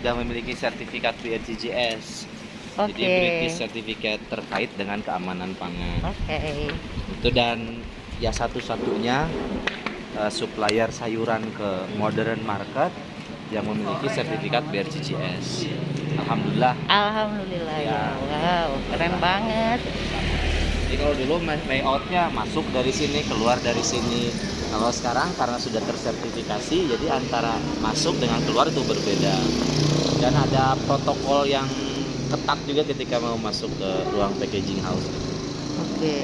sudah memiliki sertifikat BRCGS. Oke. Jadi British Certificate terkait dengan keamanan pangan. Oke. Itu, dan ya satu-satunya supplier sayuran ke modern market yang memiliki sertifikat BRCGS. Alhamdulillah. Alhamdulillah ya. Ya. Wow, keren banget. Jadi kalau dulu layoutnya masuk dari sini, keluar dari sini. Kalau sekarang karena sudah tersertifikasi, jadi antara masuk dengan keluar itu berbeda. Dan ada protokol yang ketat juga ketika mau masuk ke ruang packaging house. Oke.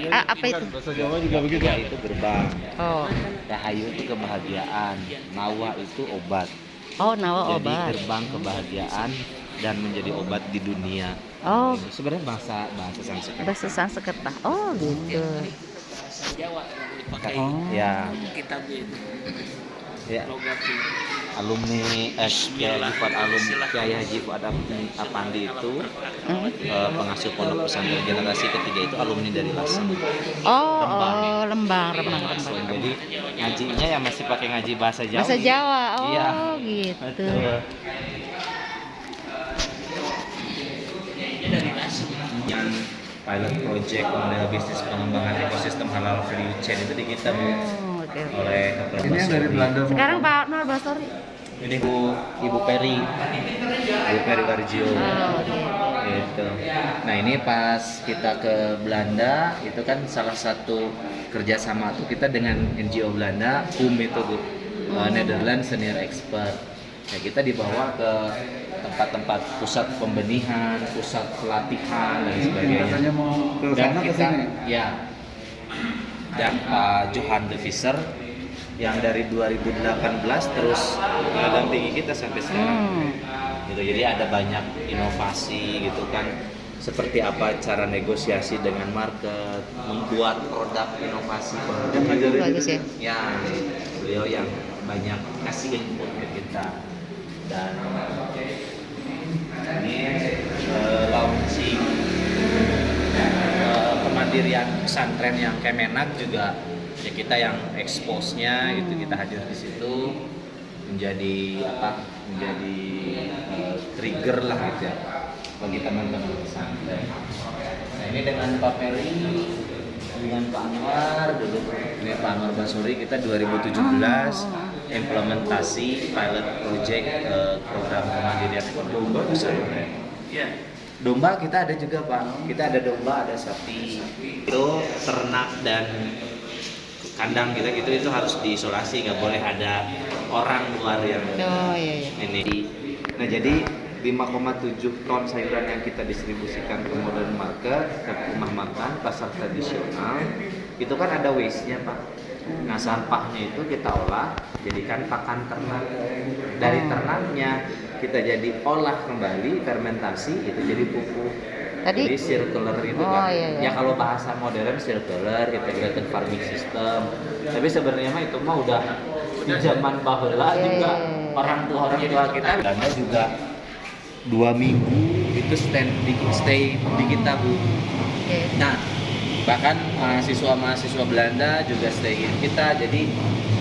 Apa itu? Bahasa Jawa juga begitu. Ya, itu gerbang. Oh. Rahayu itu kebahagiaan. Nawa itu obat. Oh, nawa Jadi obat. gerbang kebahagiaan dan menjadi obat di dunia. Oh, Itu sebenarnya bahasa Sanskerta. bahasa Sanskerta. Oh, gitu. Jawa yang dipakai Ya, kitab itu ya. logat Alumni Kiai Haji Fuad Apandi itu pengasuh pondok pesantren generasi ketiga itu alumni dari Lasem. Oh, Rembang. oh, Lembang. Jadi ngajinya ya masih pakai ngaji bahasa Jawa. Bahasa Jawa. Oh, Iya. gitu. Betul. Yang pilot project model bisnis pengembangan ekosistem halal value chain itu di kita Bu, Oh, oke. oleh Dr. Ini yang dari Basuri. Belanda. Sekarang Pak Nur Basori. Ini Ibu Peri Warjio. Oh, oke. Gitu. Nah ini pas kita ke Belanda itu kan salah satu kerjasama tuh kita dengan NGO Belanda, itu Bu, Netherlands Senior Expert. Nah kita dibawa ke tempat-tempat pusat pembenihan, pusat pelatihan dan sebagainya. Katanya mau ke Dan sana ke kita, sini. ya, dan Pak Johan de Visser yang dari 2018 terus mendampingi kita sampai sekarang. Gitu. Jadi ada banyak inovasi gitu kan, seperti apa cara negosiasi dengan market, membuat produk inovasi produk. Bagus ya. Ya, beliau yang banyak kasih input ke kita. Dan ini launching kemandirian pesantren yang Kemenak juga ya, kita yang expose-nya gitu, kita hadir di situ menjadi trigger lah gitu ya bagi teman-teman pesantren. Nah ini dengan Pak Peri, dengan Pak Anwar dulu, ini Pak Anwar Basuri, kita 2017 implementasi pilot project program kemandirian ekonomi pesantren. Domba kita ada juga Pak, kita ada domba, ada sapi. Itu ternak dan kandang kita gitu itu harus diisolasi, nggak boleh ada orang luar yang Oh, iya, iya. ini. Nah jadi 5,7 ton sayuran yang kita distribusikan ke modern market, ke rumah makan, pasar tradisional, itu kan ada waste-nya Pak. Nah sampahnya itu kita olah, jadikan pakan ternak. Dari ternaknya kita jadi olah kembali, fermentasi, itu jadi pupuk. Tadi? Jadi circular itu Oh, kan. iya, iya. Ya kalau bahasa modern circular, integrated farming system. Tapi sebenarnya mah itu mah udah di zaman baheula Iya, juga iya, iya. orang tua kita dan juga 2 minggu itu stay di kita Bu. Oke. Nah bahkan mahasiswa Belanda juga stay in kita, jadi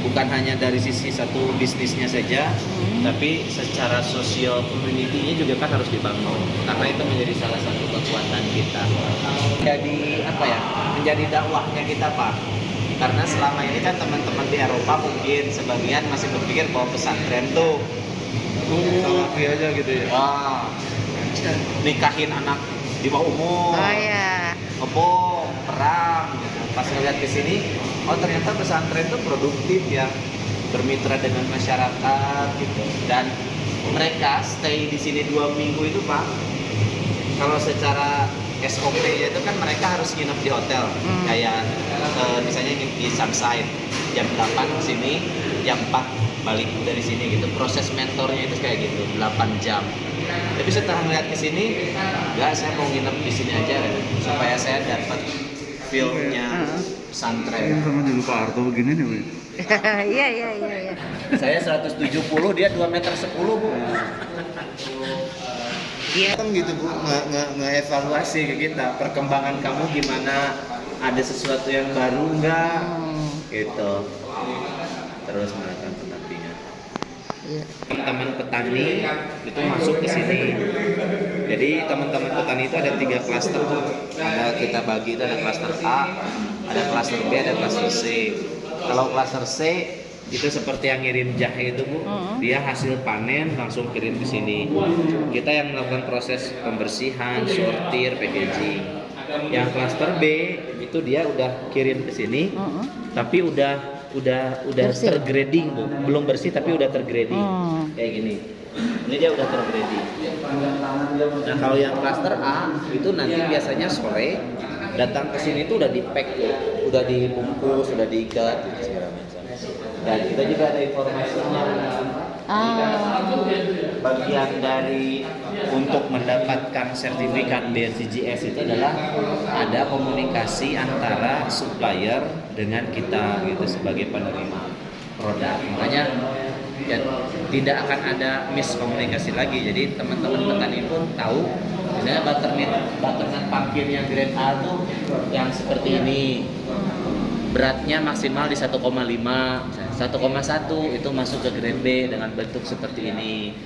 bukan hanya dari sisi satu bisnisnya saja, tapi secara sosial community-nya juga kan harus dibangun, karena itu menjadi salah satu kekuatan kita. Jadi menjadi dakwahnya kita Pak, karena selama ini kan teman-teman di Eropa mungkin sebagian masih berpikir bahwa pesantren tuh Salafi aja gitu ya. wah, nikahin anak di bawah umur, Oh, iya. ngebom, perang gitu. Pas ngeliat ke sini, oh ternyata pesantren itu produktif ya, bermitra dengan masyarakat gitu. Dan mereka stay di sini 2 minggu itu Pak. Kalau secara SOP-nya itu kan mereka harus nginep di hotel, kayak misalnya di Sunside jam 8 ke sini, jam 4 balik dari sini gitu. Proses mentornya itu kayak gitu, 8 jam. Tapi setelah melihat ke sini, enggak, saya mau nginep di sini aja supaya saya dapat feel-nya pesantren. Sama dulu Pak Harto begini nih Bu. Iya, iya. Saya 170, dia 2,10 m Bu. Iya kan gitu Bu, nge-evaluasi ke kita, perkembangan kamu gimana, ada sesuatu yang baru enggak gitu. Terus melakukan pendampingan. Iya. Teman-teman petani itu masuk ke sini. Jadi teman-teman petani itu ada 3 klaster. Ada kita bagi itu ada klaster A, ada klaster B, ada klaster C. Kalau klaster C itu seperti yang ngirim jahe itu Bu, dia hasil panen langsung kirim ke sini. Kita yang melakukan proses pembersihan, sortir, packaging. Yang klaster B itu dia udah kirim ke sini, tapi udah Bersih. tergrading Bu. Belum bersih tapi udah tergrading. Kayak gini. Ini dia udah tergrading. Nah, kalau yang klaster A itu nanti biasanya sore datang ke sini itu udah di-pack, udah dibungkus, udah diikat gitu, segala macam. Dan kita juga ada informasinya. Bagian dari untuk mendapatkan sertifikat BRCGS itu adalah ada komunikasi antara supplier dengan kita gitu sebagai penerima produk. Makanya ya, tidak akan ada miskomunikasi lagi. Jadi teman-teman petani pun tahu misalnya butternut pumpkin yang grade A tuh yang seperti ini. Beratnya maksimal di 1,5, 1,1 itu masuk ke grade B dengan bentuk seperti ini,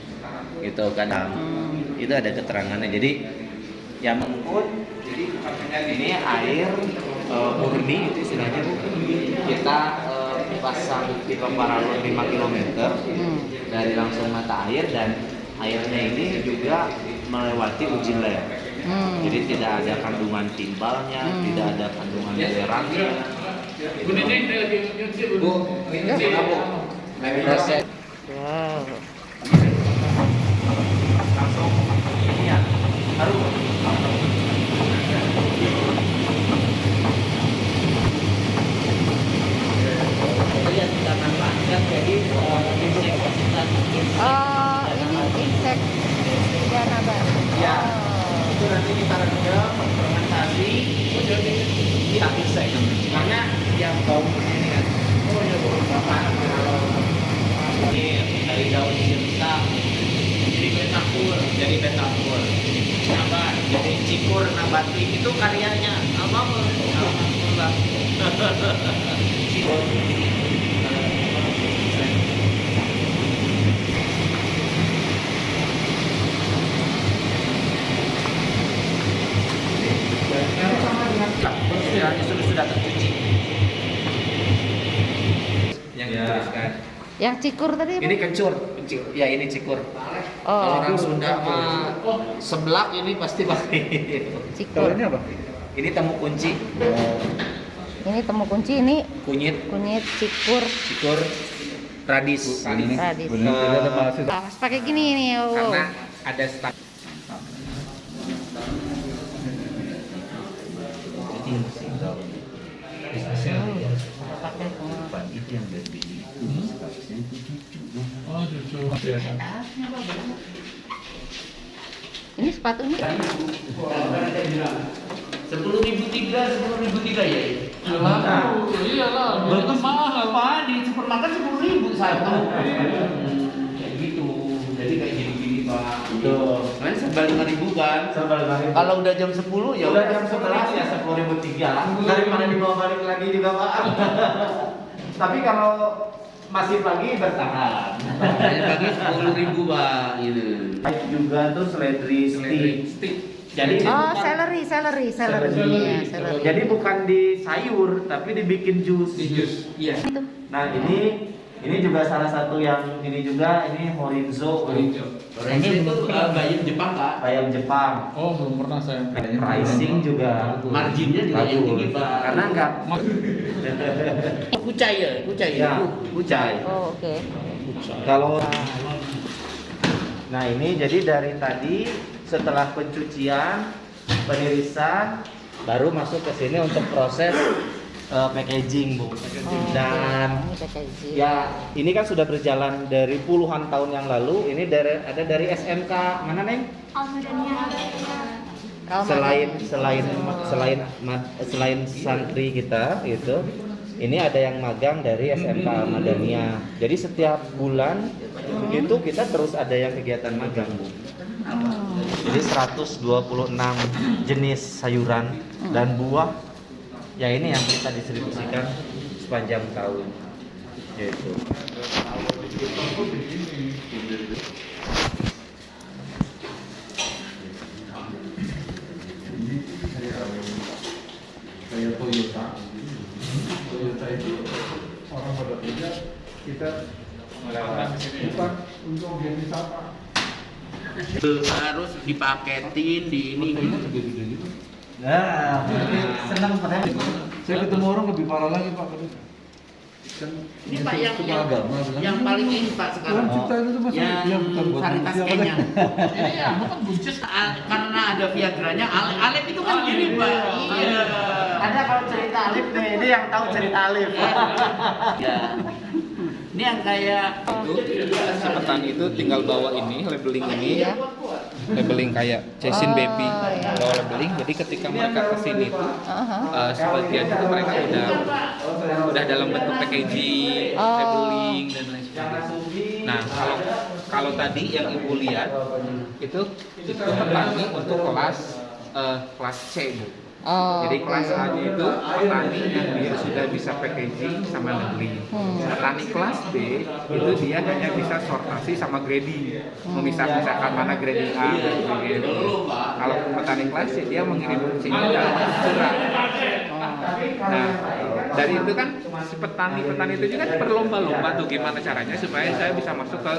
gitu kan. Itu ada keterangannya. Jadi yang mengkut, jadi ini air murni itu istilahnya Bu. Kita pasang pipa paralon 5 km dari langsung mata air, dan airnya ini juga melewati uji lab. Jadi tidak ada kandungan timbalnya, tidak ada kandungan mineralnya. Bu, proses Wow. langsung ini ya, baru. Lihat kita tambahkan jadi insektisida. Oh, ini insektisida nabati. Ya, itu nanti kita rendam, fermentasi, iya insek. Karena yang bau ini kan, bapak kalau ini dari daun sirsa jadi betapur, apa jadi cikur nabati itu karyanya alhamdulillah. Ya, sudah tercuci. Yang dituliskan. Yang cikur tadi apa? Ini kencur. Ya ini cikur. Kalau orang Sunda mah seblak ini pasti pakai. Cikur. Kalau ini apa? Ini temu kunci. Ini temu kunci, ini Kunyit, kunyit, cikur, radis. radis. Benar, tidak ada mahasiswa. Pas pakai gini nih. Oh. Karena ada stak. Pakai semua. Ini sepatunya. 10.003 ya. Iyalah, Bagus mahal Pak, di supermarket 10.000 satu. Kayak gitu. Jadi kayak gini-gini Pak. Tuh, kan serba 5.000 kan? Serba 5.000. Kalau udah jam 10 ya udah jam 11 ya 10.003. Daripada dibawa balik lagi juga Pak. Tapi kalau masih pagi bertahan. Pagi 10.000 Pak gitu. Juga tuh seledri stick. Jadi Oh, celery. Iya, celery. jadi bukan di sayur tapi dibikin jus. Iya. Itu. Nah, ini juga salah satu yang ini juga ini Horinzo. Ini itu bayam Jepang Pak. Bayam Jepang. Oh, belum pernah saya. Pricing juga Marginnya juga yang tinggi Pak. Karena enggak Kucai ya. ya, kucai. Oh, oke. Kalau nah ini jadi dari tadi setelah pencucian, penirisan, baru masuk ke sini untuk proses packaging Bu. Dan Ini packaging. ya ini kan sudah berjalan dari puluhan tahun yang lalu. Ini ada dari SMK mana Neng? Selain santri kita itu, ini ada yang magang dari SMK Madania. Jadi setiap bulan itu kita terus ada yang kegiatan magang Bu. Jadi 126 jenis sayuran dan buah ya ini yang kita distribusikan sepanjang tahun. Yaitu Harus dipaketin di ini. Nah, senang pada. Saya ketemu orang lebih parah lagi Pak. Ini Pak yang paling ini Pak sekarang. Yang varietas Kenya. Ini ya bukan buncis karena ada Viagranya. Alep itu kan gini Pak. Iya. Ada kalau cerita Alif nih, ini yang tahu cerita Alif. Ya. Ini yang kayak Si petani itu tinggal bawa ini, labeling ini, Iya. labeling kayak Jason Oh, Baby, iya. bawa labeling. Jadi ketika mereka kesini tuh, Aha. sebagian itu mereka udah dalam bentuk packaging, Oh. labeling dan lain sebagainya. Nah, kalau tadi yang ibu lihat itu petani untuk kelas C bu. Oh, Jadi kelas oke. A-nya itu petani yang dia sudah bisa packaging sama labeling. Petani kelas B itu dia hanya bisa sortasi sama grading, memisah-misahkan mana grading A dan grading B. Kalau petani kelas C dia mengirim fungsinya dalam bentuk surat. Nah, dari itu kan si petani itu juga berlomba-lomba tuh gimana caranya supaya saya bisa masuk ke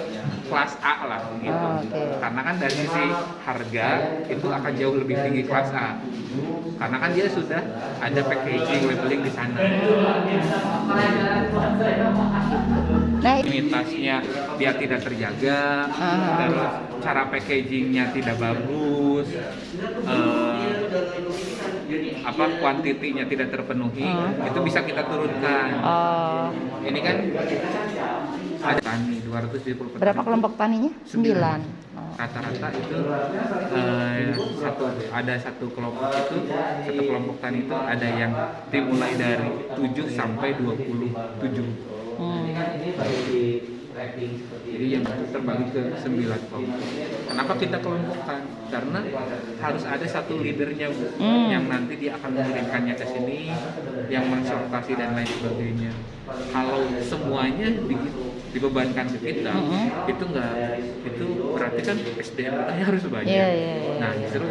kelas A lah gitu. Oh, oke. Karena kan dari sisi harga itu akan jauh lebih tinggi kelas A. Karena kan dia sudah ada packaging labeling di sana. Nah, Kualitasnya dia tidak terjaga, terus cara packagingnya tidak bagus, kuantitinya tidak terpenuhi, itu bisa kita turunkan. oh, Ini kan ada tani 270 petani. berapa kelompok taninya? 9. Oh. Rata-rata itu ada satu kelompok tani itu ada yang dimulai dari 7 sampai 27. Jadi yang itu terbagi ke 9 kelompok. Kenapa kita kelompokkan? Karena harus ada satu leadernya Bu, yang nanti dia akan mengirimkannya ke sini, yang mensortasi dan lain sebagainya. Kalau semuanya dibebankan ke kita, itu berarti kan SDM kita harus banyak. Iya, iya, iya. Nah, justru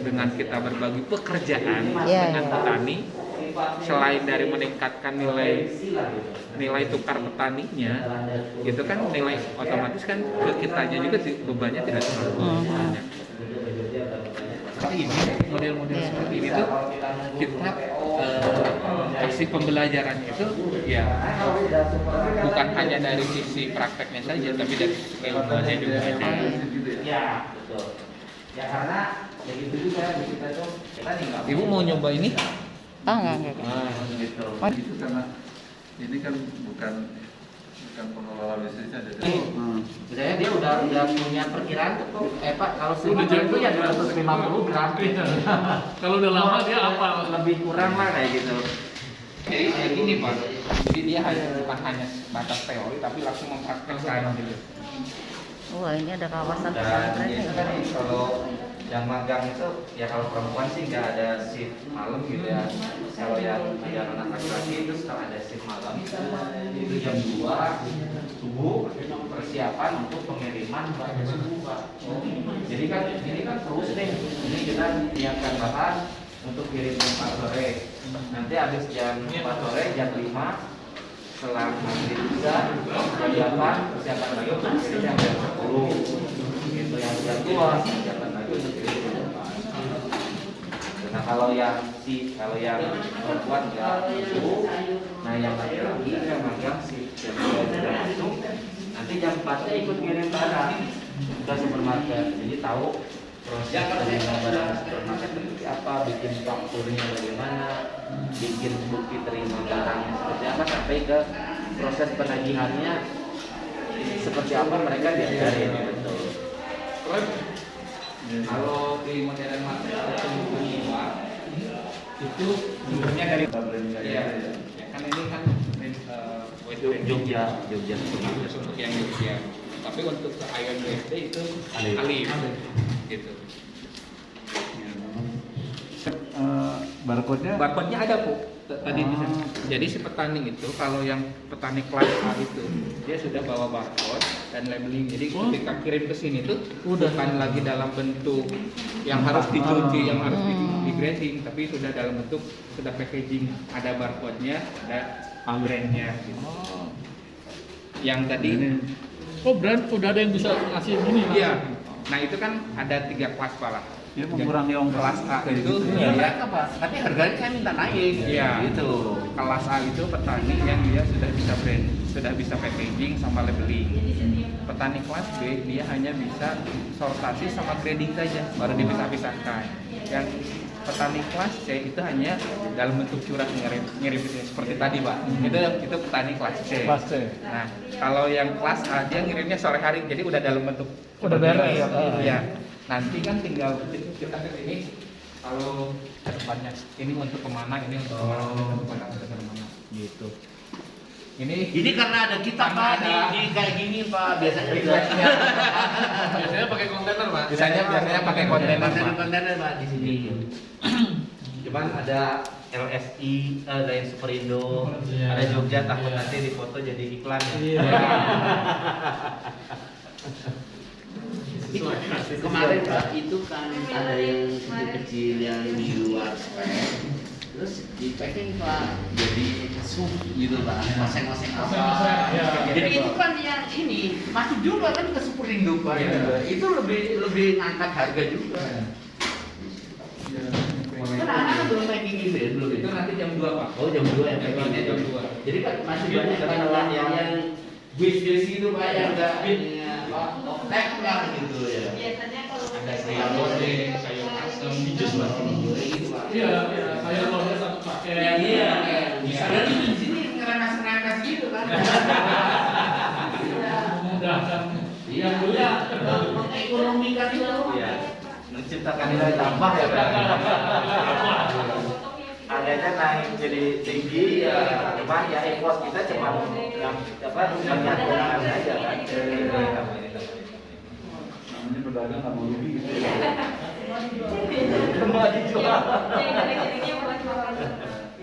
dengan kita berbagi pekerjaan Iya, dengan iya. petani, selain dari meningkatkan nilai tukar petaninya, itu kan nilai otomatis kan ke kitanya juga bebannya tidak terlalu banyak. Seperti ini model-model Iya. seperti ini tuh kita kasih pembelajarannya itu ya bukan hanya dari sisi prakteknya saja, tapi dari sisi keilmuannya juga ada. Ya, betul. Ya karena ya gitu juga di kita tuh kita tinggal. Ibu mau nyoba ini? Oh, enggak. Gitu. Itu karena ini kan bukan pengelola bisnisnya jadi. Misalnya dia udah punya perkiraan tuh, Pak, kalau segitu itu ya 250 gram. kalau udah lama dia apa? Lebih kurang lah kayak gitu. Jadi kayak gini Pak, jadi dia bukan hanya batas teori tapi langsung mempraktekkan gitu. Wah, ini ada kawasan Dan pesantren itu nih. kan kalau yang magang itu ya kalau perempuan sih nggak ada shift malam gitu ya. Kalau yang anak laki-laki itu sekarang ada shift malam itu jam 2 subuh persiapan untuk pengiriman bahan subuh Pak. Jadi kan ini kan terus nih, ini kita menyiapkan bahan untuk kirim jam 4 sore. Nanti habis jam 4 sore jam 5 setelah maghrib bisa jam 8 persiapan lagi untuk kirim jam 10 gitu, yang jam 2 persiapan lagi untuk kirim jam 8. Nah kalau yang perempuan nggak subuh, nah yang laki-laki yang magang si jam 2 sudah masuk, nanti jam 4 ikut kirim barang ke supermarket, jadi tahu proses penerimaan barang ke supermarket seperti apa, bikin fakturnya bagaimana, bikin bukti terima barangnya seperti apa, sampai ke proses penagihannya seperti apa mereka diajarin betul. Kalau di modern market itu sumbernya dari ya kan ini kan Jogja untuk yang Jogja. Tapi untuk ke Ion BSD itu Alif gitu. Barcode-nya Barcode-nya ada Bu. Tadi bisa. Jadi si petani itu kalau yang petani kelas A itu dia sudah bawa barcode dan labeling. Jadi ketika kirim ke sini tuh bukan lagi dalam bentuk yang harus dicuci, yang harus di grading, tapi sudah dalam bentuk sudah packaging, ada barcode-nya, ada brand-nya gitu. yang tadi. Oh, brand udah ada yang bisa ngasih gini. Iya. Nah itu kan ada 3 kelas Pak. Dia mengurangi Kelas A itu Iya dia mereka Pak, tapi harganya saya minta naik. Iya. Gitu. kelas A itu petani yang dia sudah bisa packaging sama labeling. Petani kelas B dia hanya bisa sortasi sama grading saja, baru dipisah-pisahkan. Yang petani kelas C itu hanya dalam bentuk curah ngirim seperti tadi Pak. Itu petani kelas C. Kelas C. Nah, kalau yang kelas A dia ngirimnya sore hari, jadi udah dalam bentuk Udah beres. Iya. Nanti kan tinggal kita ke sini kalau ke depannya ini untuk kemana, ini untuk kemana, gitu. Ini karena ada kita Pak di kayak gini Pak, biasanya biasanya pakai kontainer Pak. Biasanya pakai kontainer. kontainer Pak di sini. Cuman ada LSI, ada yang Superindo, ada Jogja, takut nanti di foto jadi iklan ya. Kemarin Pak itu kan ada yang kecil-kecil yang di luar spek, terus di packing Pak jadi sup gitu Pak, masing-masing apa. Jadi itu kan yang ini masuk juga kan ke Superindo Pak. Itu lebih ngangkat harga juga. Kan anak belum packing gitu ya belum. Itu nanti jam 2 Pak. Oh jam 2 ya Packingnya jam 2. Jadi kan masih banyak kan yang bis-bis itu Pak yang enggak tek lah gitu ya. Biasanya kalau Ada Sayur lodeh, sayur asem, Jus Pak. Iya, saya lodeh satu paket. Iya. Dan di sini ngeremes-ngeremes gitu kan. Memudahkan. Iya, punya mengekonomikan itu. Iya. Menciptakan nilai tambah ya Pak. Harganya naik jadi tinggi ya, cuman ya import kita cuma yang menyatukan aja kan. Namanya pedagang nggak mau rugi gitu ya. Cuma dijual.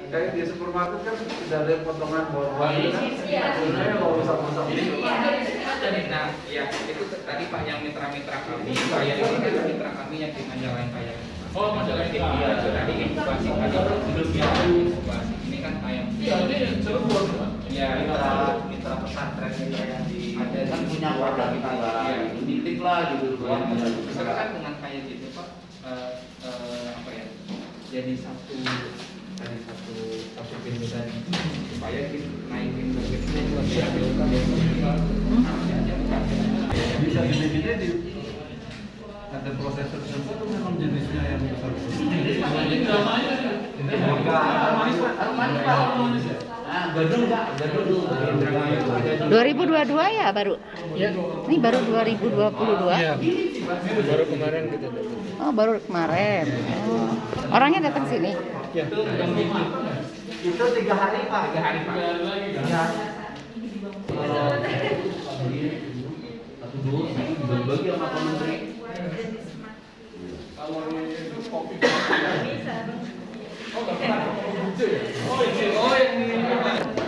Kayak di supermarket kan sudah ada potongan bawah kan. Sebenarnya nggak usah masak gitu. Nah, ya itu tadi Pak yang mitra-mitra kami, saya ini kan mitra kami yang di Majalah Kaya. Oh, Majalah Kaya. Iya, tadi inkubasi tadi belum ya inkubasi. Ini kan ayam. Iya, ini Cirebon Pak. Ya, Mitra pesantren kita yang di Ada kan punya warga kita lah. Nitip lah gitu. Sekarang kan dengan kayak gitu Pak, apa ya? Jadi satu pintu tadi supaya kita naikin targetnya buat Bisa gini-gini di ada proses tertentu itu memang jenisnya yang besar. Nah, gadung Pak, gadung. 2022 ya baru? Iya. Ini baru 2022? Iya. Baru kemarin gitu. Oh, baru kemarin. Oh. Orangnya datang sini? Iya. itu 3 hari Pak. 3 hari Pak. Ya. Satu dua, bagi sama Pak Menteri.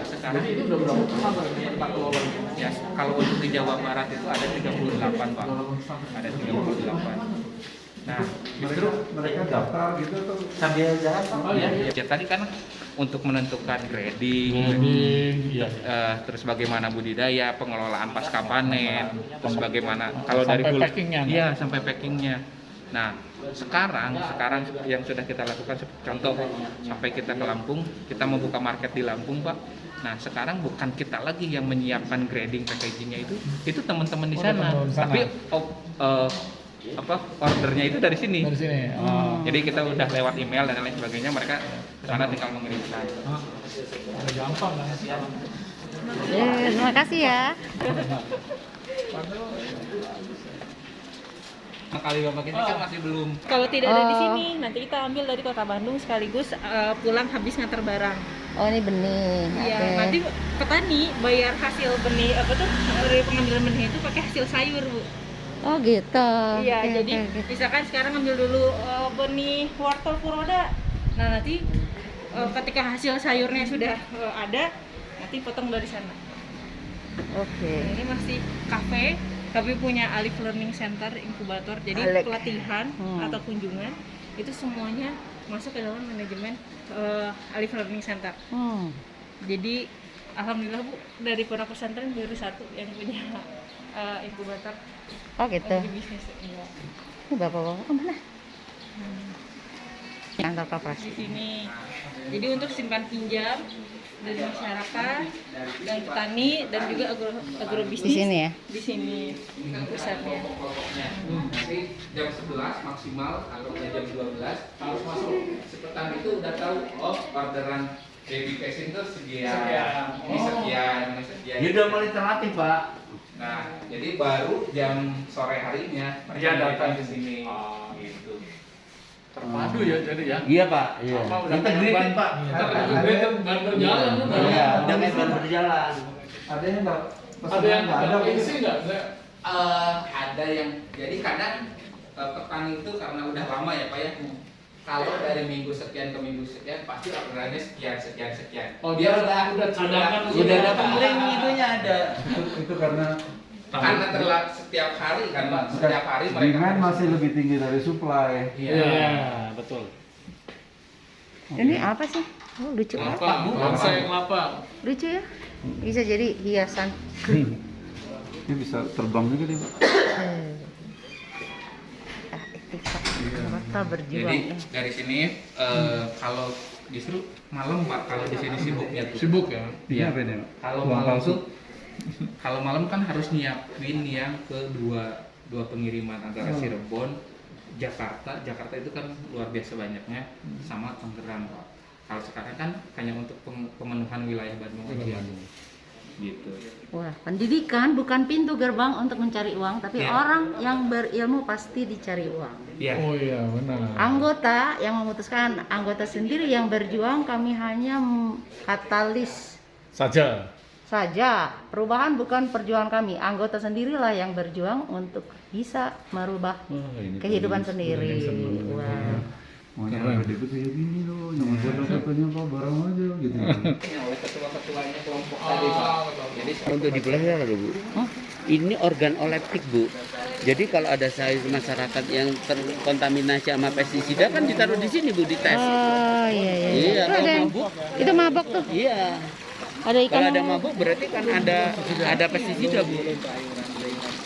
Sekarang itu udah berapa tempat ya, kalau untuk di Jawa Barat itu ada 38 Pak. Ada 38. Nah, Justru mereka daftar gitu tuh. Sambil jalan Pak. oh, ya tadi kan untuk menentukan grading, Iya. terus bagaimana budidaya, pengelolaan pasca panen, terus bagaimana kalau dari Sampai hulu, packingnya, iya sampai packingnya. Nah, sekarang yang sudah kita lakukan, contoh sampai kita ke Lampung, kita membuka market di Lampung Pak. Nah, sekarang bukan kita lagi yang menyiapkan grading packagingnya itu teman-teman di sana. teman-teman di sana. Tapi ordernya itu dari sini. Dari sini. Oh. Jadi kita udah lewat email dan lain sebagainya, mereka ke sana tinggal mengirimkan. Ada gampang kan? Terima kasih ya. Kali Bapak ini kan masih belum. Kalau tidak ada di Oh. sini, nanti kita ambil dari Kota Bandung sekaligus pulang habis ngantar barang. Oh, ini benih. Iya, Oke. nanti petani bayar hasil benih dari pengambilan benih itu pakai hasil sayur, Bu. Oh, gitu. Iya, Oke, jadi oke, oke. misalkan sekarang ambil dulu benih wortel furoda. Nah, nanti ketika hasil sayurnya sudah ada, nanti potong dari sana. Oke. Nah, ini masih kafe, tapi punya Alif Learning Center inkubator. Jadi Alek. pelatihan atau kunjungan itu semuanya masuk ke dalam manajemen Alif Learning Center. Hmm. Jadi Alhamdulillah Bu, dari pondok pesantren baru satu yang punya inkubator Oh gitu. bisnis. Iya. Ini bapak-bapak kemana? Kantor koperasi. Di sini. Jadi untuk simpan pinjam dari masyarakat dan petani dan juga agrobisnis Di sini ya? Di sini pusatnya. Nanti jam 11 maksimal atau jam 12 harus masuk. Si petani itu udah tahu, oh orderan baby casing itu sekian, ini sekian. Dia udah mulai terlatih Pak. Nah, jadi baru jam sore harinya mereka datang ke sini. Gitu. Terpadu ya jadi ya. Iya Pak. Iya. Apa udah Integrated Pak. Integrated ban berjalan udah. Iya, udah kayak ban berjalan. Ada yang nggak? Ada yang isi nggak? Ada yang jadi kadang petani itu karena udah lama ya Pak ya. Kalau dari minggu sekian ke minggu sekian pasti orderannya sekian. Oh, dia udah cadangan Udah ada pembeli itunya ada. Itu karena setiap hari kan Pak, setiap hari mereka demand masih lebih tinggi dari supply. Iya, betul. Ini apa sih? Oh, lucu banget. Kelapa, bangsa yang kelapa. Lucu ya? Bisa jadi hiasan. Ini bisa terbang juga dia, Pak. Itu Pak, Jakarta berjuang. Jadi ya. dari sini kalau justru malam Pak, kalau di sini sibuknya tuh. Sibuk ya. Ini apa ini, Pak? Kalau Uang malam palsu. tuh, kalau malam kan harus nyiapin yang dua pengiriman antara Cirebon, Jakarta itu kan luar biasa banyaknya, sama Tangerang Pak. Kalau sekarang kan hanya untuk pemenuhan wilayah Bandung aja. Gitu. Wah, pendidikan bukan pintu gerbang untuk mencari uang, tapi Ya. orang yang berilmu pasti dicari uang. Iya. Oh iya benar. Anggota yang memutuskan, anggota sendiri yang berjuang, kami hanya katalis Saja. saja. Perubahan bukan perjuangan kami, anggota sendirilah yang berjuang untuk bisa merubah kehidupan sendiri. Wah. Makanya ada kayak gini loh, yang katanya Pak barang aja gitu. Oleh ketua-ketuanya kelompok tadi Pak. Jadi Untuk dipelihara loh Bu. Ini organoleptik Bu. Jadi kalau ada sayur masyarakat yang terkontaminasi sama pestisida kan ditaruh di sini Bu, dites. Oh iya iya. Iya, Itu ada kalau yang, mabuk. itu mabok tuh. Iya. Ada ikan. Kalau ada mabuk berarti kan ada pestisida Bu.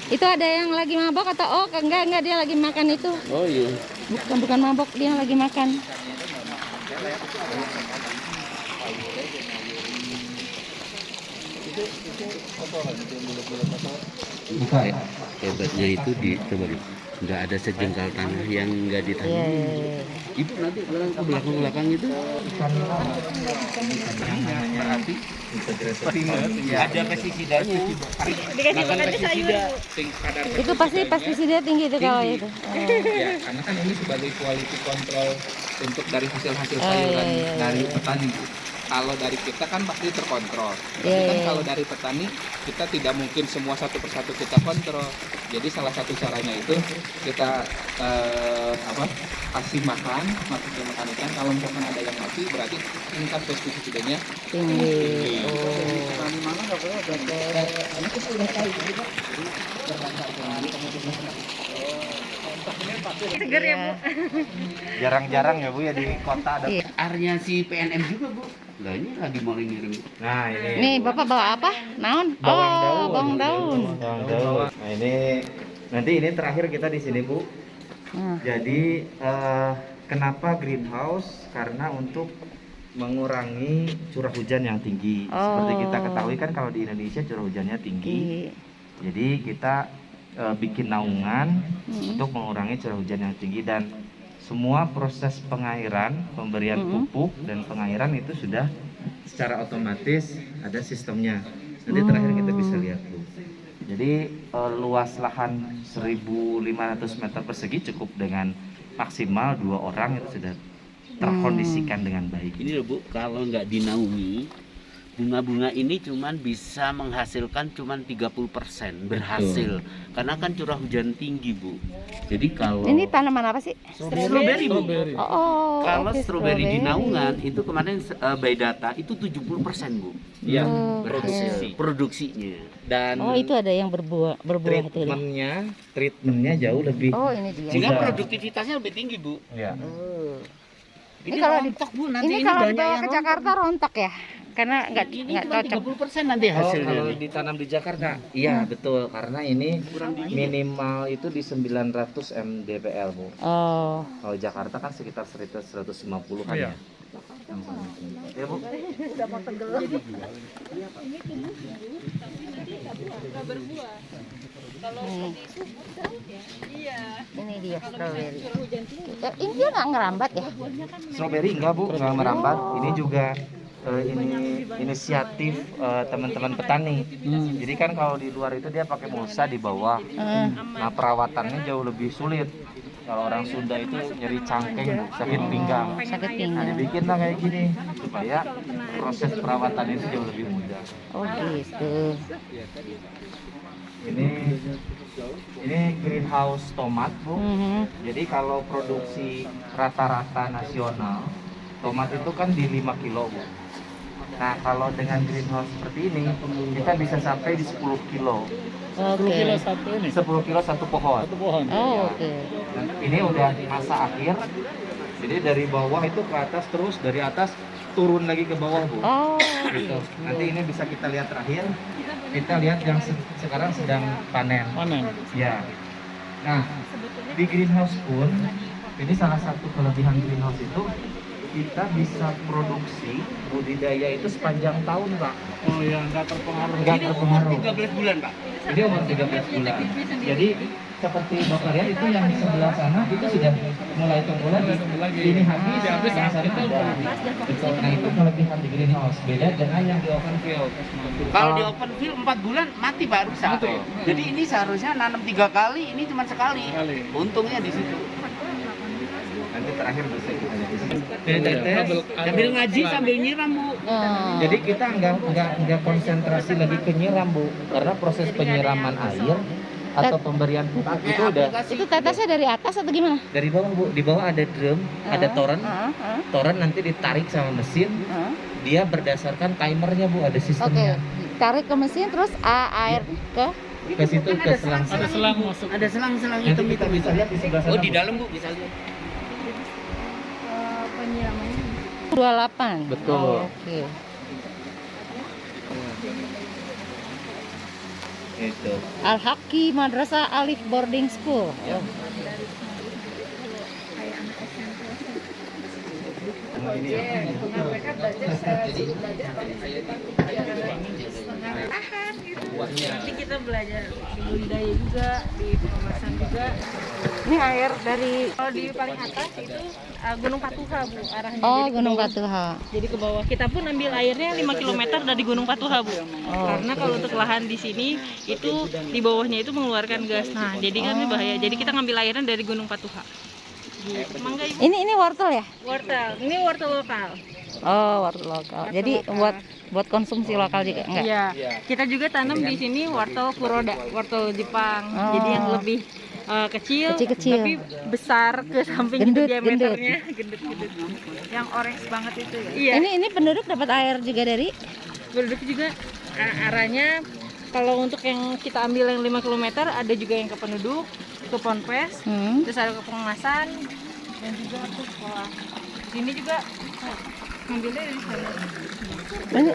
Itu ada yang lagi mabok atau enggak dia lagi makan itu. Oh iya. Bukan mabok, dia lagi makan. Bukan. Hebatnya itu coba deh, nggak ada sejengkal tanah yang nggak Iya ditanam. iya iya. Ibu nanti ke belakang itu berarti ada pestisidanya. Dikasih Makan makan pestisida. kadar Itu pasti pestisida tinggi itu kalau itu. ya, karena kan ini sebagai quality control untuk dari hasil-hasil Oh, sayuran iya, iya, dari iya. petani. Kalau dari kita kan pasti terkontrol. Tapi Iya, kan iya. kalau dari petani kita tidak mungkin semua satu persatu kita kontrol. Jadi salah satu caranya itu kita kasih makan ikan. Kalau misalkan ada yang mati berarti tingkat pestisidanya Tinggi. petani mana nggak boleh Seger ya Bu. Jarang-jarang ya Bu ya di kota ada. Iya. Arnya si PNM juga Bu. Lah ini lagi mau ngirim. Nah ini. Nih, Bapak bawa apa? Naon? Oh, bawang daun. Bawang daun. Nah ini terakhir kita di sini Bu. Nah, Jadi kenapa greenhouse? Karena untuk mengurangi curah hujan yang tinggi. Seperti kita ketahui kan kalau di Indonesia curah hujannya tinggi. Jadi kita bikin naungan untuk mengurangi curah hujan yang tinggi, dan semua proses pengairan, pemberian pupuk dan pengairan itu sudah secara otomatis ada sistemnya. Nanti terakhir kita bisa lihat Bu. Jadi luas lahan 1.500 meter persegi cukup dengan maksimal 2 orang itu sudah terkondisikan dengan baik. Ini loh Bu, kalau nggak dinaungi, bunga-bunga ini cuman bisa menghasilkan cuman 30% berhasil. Karena kan curah hujan tinggi Bu. Jadi kalau ini tanaman apa sih? strawberry Bu. Oh, Kalau oke, strawberry di naungan itu kemarin by data itu 70% Bu. Iya, Oh, Produksinya. dan Oh, itu ada yang berbuah itu. treatmentnya jauh lebih. Oh, ini dia. Sehingga Bisa. produktivitasnya lebih tinggi Bu. Ya. Ini kalau rontok, Bu. Nanti ini kalau banyak dibawa yang ke rontok. Jakarta rontok ya, karena nggak Cuma cocok. 30% nanti hasilnya. kalau ditanam di Jakarta, iya betul, karena ini minimal itu di 900 mdpl, Bu. Oh, Kalau Jakarta kan sekitar 150 kan ya. Ya, Bu. nggak berbuah. Kalau Hmm. seperti itu, iya. ini dia strawberry. Curah hujan tinggi. Ini dia nggak ngerambat ya? Strawberry enggak, Bu, enggak merambat. Ini juga ini inisiatif teman-teman petani. Jadi kan kalau di luar itu dia pakai mulsa di bawah. Nah, perawatannya jauh lebih sulit. Kalau orang Sunda itu nyeri cangkeng, Bu, sakit pinggang. Sakit Nah, pinggang. dibikin lah kayak gini supaya proses perawatan itu jauh lebih mudah. Oh gitu. Ini greenhouse tomat, Bu. Jadi kalau produksi rata-rata nasional tomat itu kan di 5 kilo, Bu. Nah, kalau dengan greenhouse seperti ini kita bisa sampai di 10 kilo. 10 kilo satu ini. 10 kilo satu pohon. Satu pohon. Oh oke. Nah, ini udah masa akhir. Jadi dari bawah itu ke atas terus, dari atas turun lagi ke bawah, Bu. Oh Gitu. Nanti ini bisa kita lihat terakhir. Kita lihat yang sekarang sedang panen. Panen. Ya. Nah, di greenhouse pun ini salah satu kelebihan greenhouse itu kita bisa produksi budidaya itu sepanjang tahun, Pak. Oh ya, nggak terpengaruh. Enggak terpengaruh. 13 bulan, Pak. Ini umur 13 bulan. Jadi seperti Bapak lihat itu yang di sebelah sana itu sudah mulai tumbuh lagi. Ini habis, yang sana ada. Betul. Nah, itu kelebihan di greenhouse. Beda dengan yang di open field. Kalau di open field 4 bulan mati, Pak, rusak. Mati. Jadi ini seharusnya nanam 3 kali, ini cuma sekali. Sekali. Untungnya di situ. Nanti terakhir bisa kita lihat. Sambil ngaji sambil nyiram, Bu. Oh. Jadi kita nggak konsentrasi lagi ke nyiram, Bu, karena proses penyiraman air atau pemberian pupuk itu udah Itu tetesnya dari atas atau gimana? dari bawah, Bu. Di bawah ada drum, ada toren. Toren nanti ditarik sama mesin. Dia berdasarkan timernya, Bu, ada Oke, sistemnya. tarik ke mesin terus air ke Ke situ ke selang. Ada selang masuk. Ada selang-selang Nanti hitam kita itu. bisa lihat di sebelah sana. Oh, di Bu. dalam, Bu, bisa lihat. Penyiramannya 28. Betul. Oh, oke. Itu. Al-Haqi Madrasah Alif Boarding School. Ya. Oh. tahan gitu. Nanti kita belajar di budidaya juga, di pengemasan juga. Ini air dari Kalau di paling atas itu Gunung Patuha, Bu, arahnya. Oh, Jadi ke Gunung bawah. Patuha. Jadi ke bawah. Kita pun ambil airnya 5 km dari Gunung Patuha, Bu. Karena kalau untuk lahan di sini itu di bawahnya itu mengeluarkan gas. Nah, jadi kami bahaya. Jadi kita ngambil airnya dari Gunung Patuha. Gitu. Mangga Ibu. Ini wortel ya? Wortel. Ini wortel lokal. Oh, wortel lokal. Jadi buat konsumsi lokal juga enggak? Iya. Kita juga tanam di sini wortel kuroda, wortel Jepang. Oh. Jadi yang lebih kecil, Kecil-kecil. tapi besar ke samping Gendut, itu diameternya. Gendut-gendut. Yang orange banget itu ya. Iya. Ini penduduk dapat air juga dari Penduduk juga arahnya kalau untuk yang kita ambil yang 5 km ada juga yang ke penduduk, ke Ponpes, terus ada ke pengemasan dan juga ke sekolah. Sini juga ngambilnya dari sana. Ini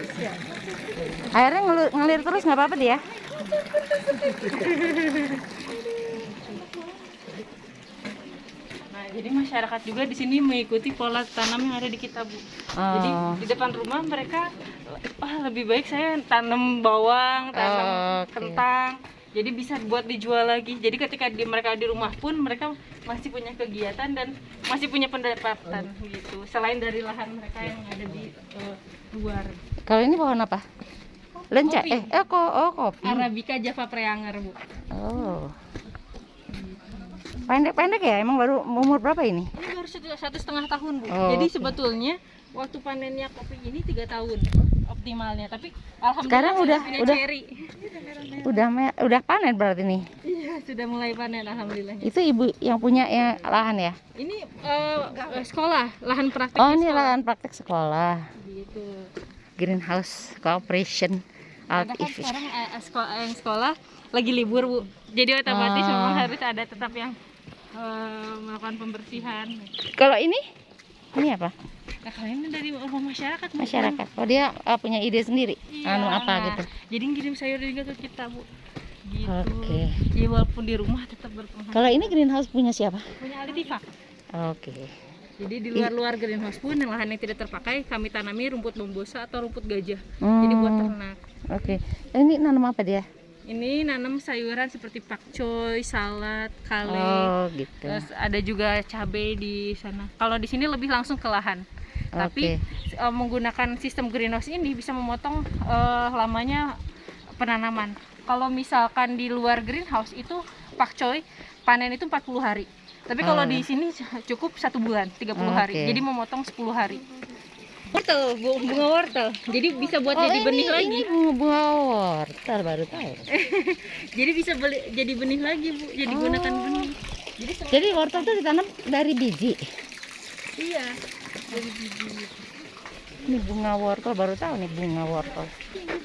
airnya ngalir terus nggak apa-apa dia? Nah, jadi masyarakat juga di sini mengikuti pola tanam yang ada di kita, Bu. Jadi di depan rumah mereka, lebih baik saya tanam bawang, tanam Oke. kentang. Jadi bisa buat dijual lagi. Jadi ketika mereka di rumah pun mereka masih punya kegiatan dan masih punya pendapatan gitu. Selain dari lahan mereka yang ada di luar. Kalau ini pohon apa? Lenca? Kopi. Kopi. Arabica Java Preanger, Bu. Oh. Pendek-pendek ya? Emang baru umur berapa ini? Ini baru 1,5 tahun, Bu. Oh, Jadi oke. sebetulnya waktu panennya kopi ini 3 tahun optimalnya. Tapi alhamdulillah Sekarang udah cherry. udah panen berarti nih. Iya, sudah mulai panen alhamdulillah. Itu ibu yang punya lahan ya? Ini sekolah, lahan praktek. Oh, ini lahan praktek sekolah. Gitu. Greenhouse Cooperation Karena kan Alkifi. sekarang yang sekolah lagi libur, Bu. Jadi otomatis memang harus ada tetap yang melakukan pembersihan. Kalau ini Ini apa? Nah, kalau ini dari rumah masyarakat. Bu. Masyarakat. Oh, dia punya ide sendiri. Iya. Anu apa gitu. Jadi ngirim sayur juga ke kita, Bu. Gitu. Oke. Jadi walaupun di rumah tetap berpenghasilan. Kalau ini greenhouse punya siapa? Punya Aldiva. Oke. Jadi di luar-luar greenhouse pun yang lahan yang tidak terpakai kami tanami rumput bambosa atau rumput gajah. Hmm. Jadi buat ternak. Oke. Ini nanam apa dia? Ini nanam sayuran seperti pakcoy, salad, kale. Oh, gitu. Terus ada juga cabai di sana. Kalau di sini lebih langsung ke lahan. Tapi menggunakan sistem greenhouse ini bisa memotong lamanya penanaman. Kalau misalkan di luar greenhouse itu pakcoy panen itu 40 hari. Tapi kalau di sini cukup 1 bulan, 30 hari. Jadi memotong 10 hari. Wortel, bunga wortel. Jadi bisa buat jadi benih lagi. Ini bunga wortel baru tahu. Jadi bisa jadi benih lagi, Bu. Jadi gunakan benih. Jadi wortel itu ditanam dari biji. Iya, dari biji. Ini bunga wortel baru tahu nih bunga wortel.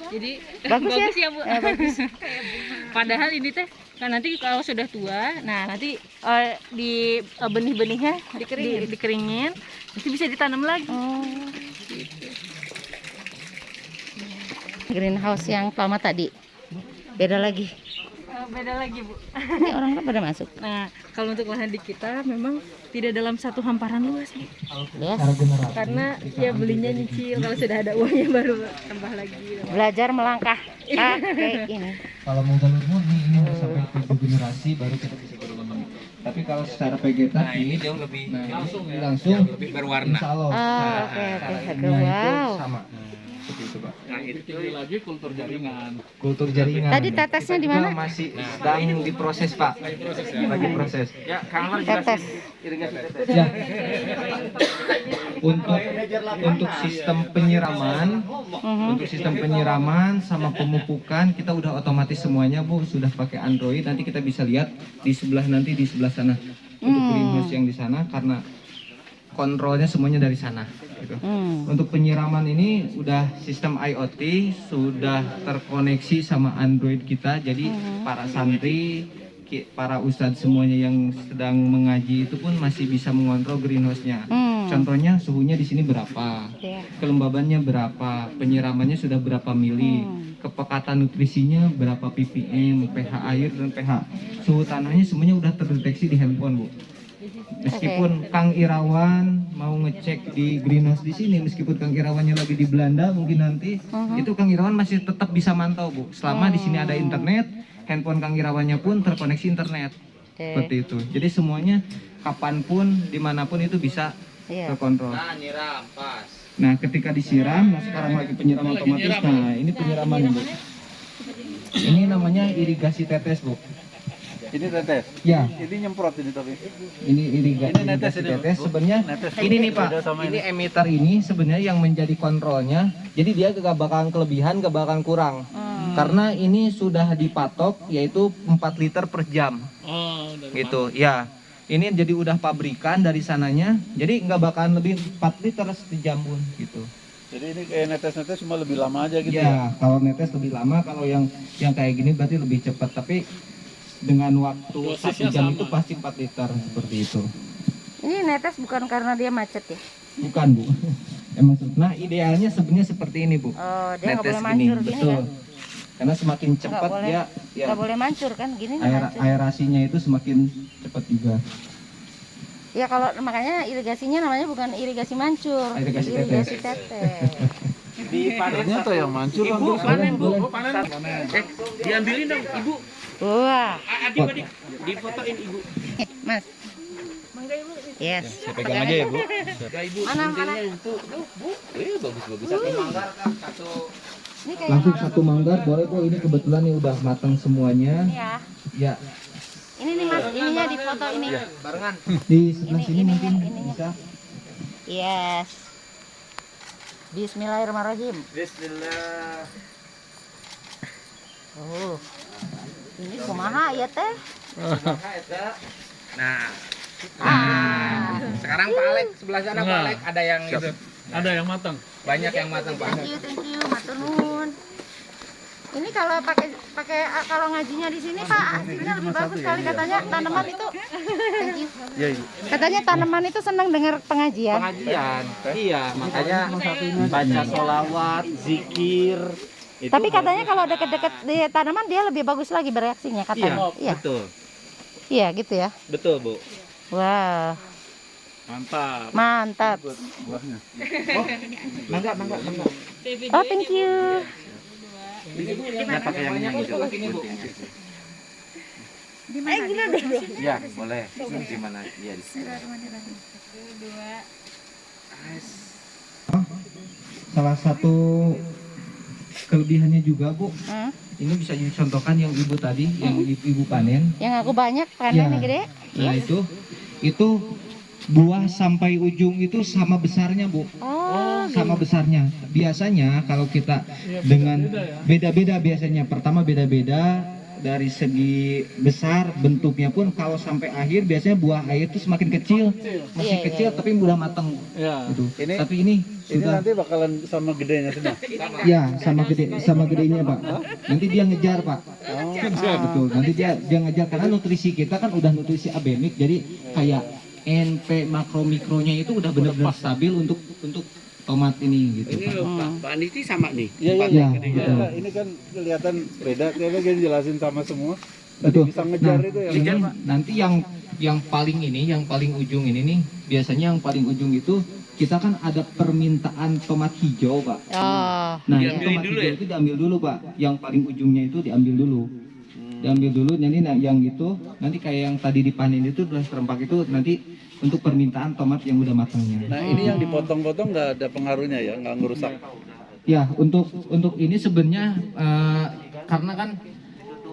Jadi Bagus ya? Bu. Bagus. Padahal ini teh kan nanti kalau sudah tua, nah nanti di benih-benihnya dikeringin, nanti bisa ditanam lagi. Greenhouse yang pertama tadi beda lagi. Beda lagi, Bu. Ini orang pada masuk. Nah, kalau untuk lahan di kita memang tidak dalam satu hamparan luas, Bu. Yes. Karena ya belinya nyicil, kalau sudah ada uangnya baru tambah lagi. Belajar melangkah kayak ini. Kalau mau galur murni ini harus sampai 7 generasi baru kita bisa berkembang. Tapi kalau secara vegetatif ini jauh lebih langsung lebih berwarna. insya Allah. Oke. Wow. Sama. Seperti itu, Pak. Nah, itu lagi kultur jaringan. Kultur jaringan. Tadi tetesnya di mana? Masih sedang diproses, Pak. Lagi proses. ya Kang Tetes. Ya. Untuk sistem penyiraman, untuk sistem penyiraman sama pemupukan kita udah otomatis semuanya, Bu, sudah pakai Android. Nanti kita bisa lihat di sebelah sana untuk greenhouse yang di sana karena kontrolnya semuanya dari sana gitu. Untuk penyiraman ini udah sistem IoT, sudah terkoneksi sama Android kita. Jadi para santri, para ustadz semuanya yang sedang mengaji itu pun masih bisa mengontrol greenhouse-nya. Contohnya suhunya di sini berapa, kelembabannya berapa, penyiramannya sudah berapa mili, kepekatan nutrisinya berapa ppm, pH air dan pH suhu tanahnya semuanya udah terdeteksi di handphone, Bu. Meskipun Kang Irawan mau ngecek di greenhouse di sini, meskipun Kang Irawannya lagi di Belanda mungkin nanti, itu Kang Irawan masih tetap bisa mantau, Bu. Selama di sini ada internet, handphone Kang Irawannya pun terkoneksi internet. Seperti itu. Jadi semuanya kapanpun, dimanapun itu bisa terkontrol. Nah, ketika disiram, nah sekarang lagi penyiraman otomatis. Nah, ini penyiraman, Bu. Ini namanya irigasi tetes, Bu. Ini tetes. Ya. Ini nyemprot ini tapi. Ini irigasi tetes sebenarnya. Ini nih, Pak. Ini emitter ini sebenarnya yang menjadi kontrolnya. Jadi dia gak bakalan kelebihan, gak bakalan kurang. Karena ini sudah dipatok yaitu 4 liter per jam. Gitu. Ya. Ini jadi udah pabrikan dari sananya. Jadi nggak bakalan lebih 4 liter sejam pun gitu. Jadi ini kayak netes-netes cuma lebih lama aja gitu. Ya, kalau netes lebih lama, kalau yang kayak gini berarti lebih cepat. Tapi dengan waktu 1 jam itu pasti 4 liter seperti itu. Ini netes bukan karena dia macet ya? Bukan, Bu. Emang nah idealnya sebenarnya seperti ini, Bu. Oh, dia nggak Netes boleh mancur gini betul. kan? Karena semakin cepat boleh. dia ya Nggak boleh mancur kan? Gini nih mancur. aerasinya itu semakin cepat juga. Ya kalau makanya irigasinya namanya bukan irigasi mancur, Irigasi irigasi tetes. tetes. Ternyata yang mancur kan Ibu terus. panen, Bu. Panen. Diambilin dong, Ibu. Wah, Adik-adik, difotoin Ibu. Mas. Yes. Saya pegang aja ya, Bu. Mana? Bagus-bagus. Satu manggar kan, satu. Ini kayak Langsung 1 manggar boleh, Bu. Ini kebetulan nih udah matang semuanya. ya. Ya, Ini nih Mas, ininya di foto ini. Barengan. di sebelah Ini, sini ininya, mungkin ininya. bisa. Yes. Bismillahirrahmanirrahim. Bismillah. Oh. Ini kumaha ya teh? Nah, Sekarang Pak Alek sebelah sana Pak Alek ada yang itu. Ada yang matang. Banyak yang matang Pak. Thank you, matur nuwun. Ini kalau kalau ngajinya di sini Pak, hasilnya lebih bagus kali katanya tanaman itu. Thank you. Katanya tanaman itu senang dengar pengajian. Pengajian, iya, makanya baca sholawat, zikir. Tapi katanya kalau dekat-dekat di tanaman dia lebih bagus lagi bereaksinya katanya. Iya. Betul. Iya gitu ya. Betul, Bu. Wah. Mantap. Mantap. Buahnya. Mangga. Oh, thank you. Nah, pakai yang ini juga. Gila deh. Iya, boleh. Di mana? Iya, di sini. Salah satu kelebihannya juga Bu, ini bisa dicontohkan yang ibu tadi, yang ibu panen. Yang aku banyak panen Ya. gede. Nah itu buah sampai ujung itu sama besarnya Bu, Oh, sama besarnya. Biasanya kalau kita dengan beda-beda biasanya, pertama beda-beda dari segi besar bentuknya pun, kalau sampai akhir biasanya buah air itu semakin kecil, masih Iya, kecil tapi mudah matang. Ya. Gitu. Ini Tapi ini sudah nanti bakalan sama gedenya semua. ya sama gedenya Pak. Nanti dia ngejar Pak. Betul. Nanti dia ngejar karena nutrisi kita kan udah nutrisi abemik, jadi kayak NP makro mikronya itu udah benar-benar stabil untuk tomat ini gitu. Ini loh Pak Andi sama nih. Iya. Nah, ini kan kelihatan beda, dia jelasin sama semua. Tadi Betul. bisa ngejar Nah, itu ya. ini nanti yang paling ini, yang paling ujung ini nih, biasanya yang paling ujung itu kita kan ada permintaan tomat hijau Pak. Oh. Nah, Diambilin tomat dulu hijau ya? itu diambil dulu Pak. Yang paling ujungnya itu diambil dulu. Diambil dulu, nanti yang itu nanti kayak yang tadi dipanen itu udah serempak itu nanti untuk permintaan tomat yang udah matangnya. Nah, ini yang dipotong-potong nggak ada pengaruhnya ya, nggak ngerusak. Ya, untuk ini sebenarnya karena kan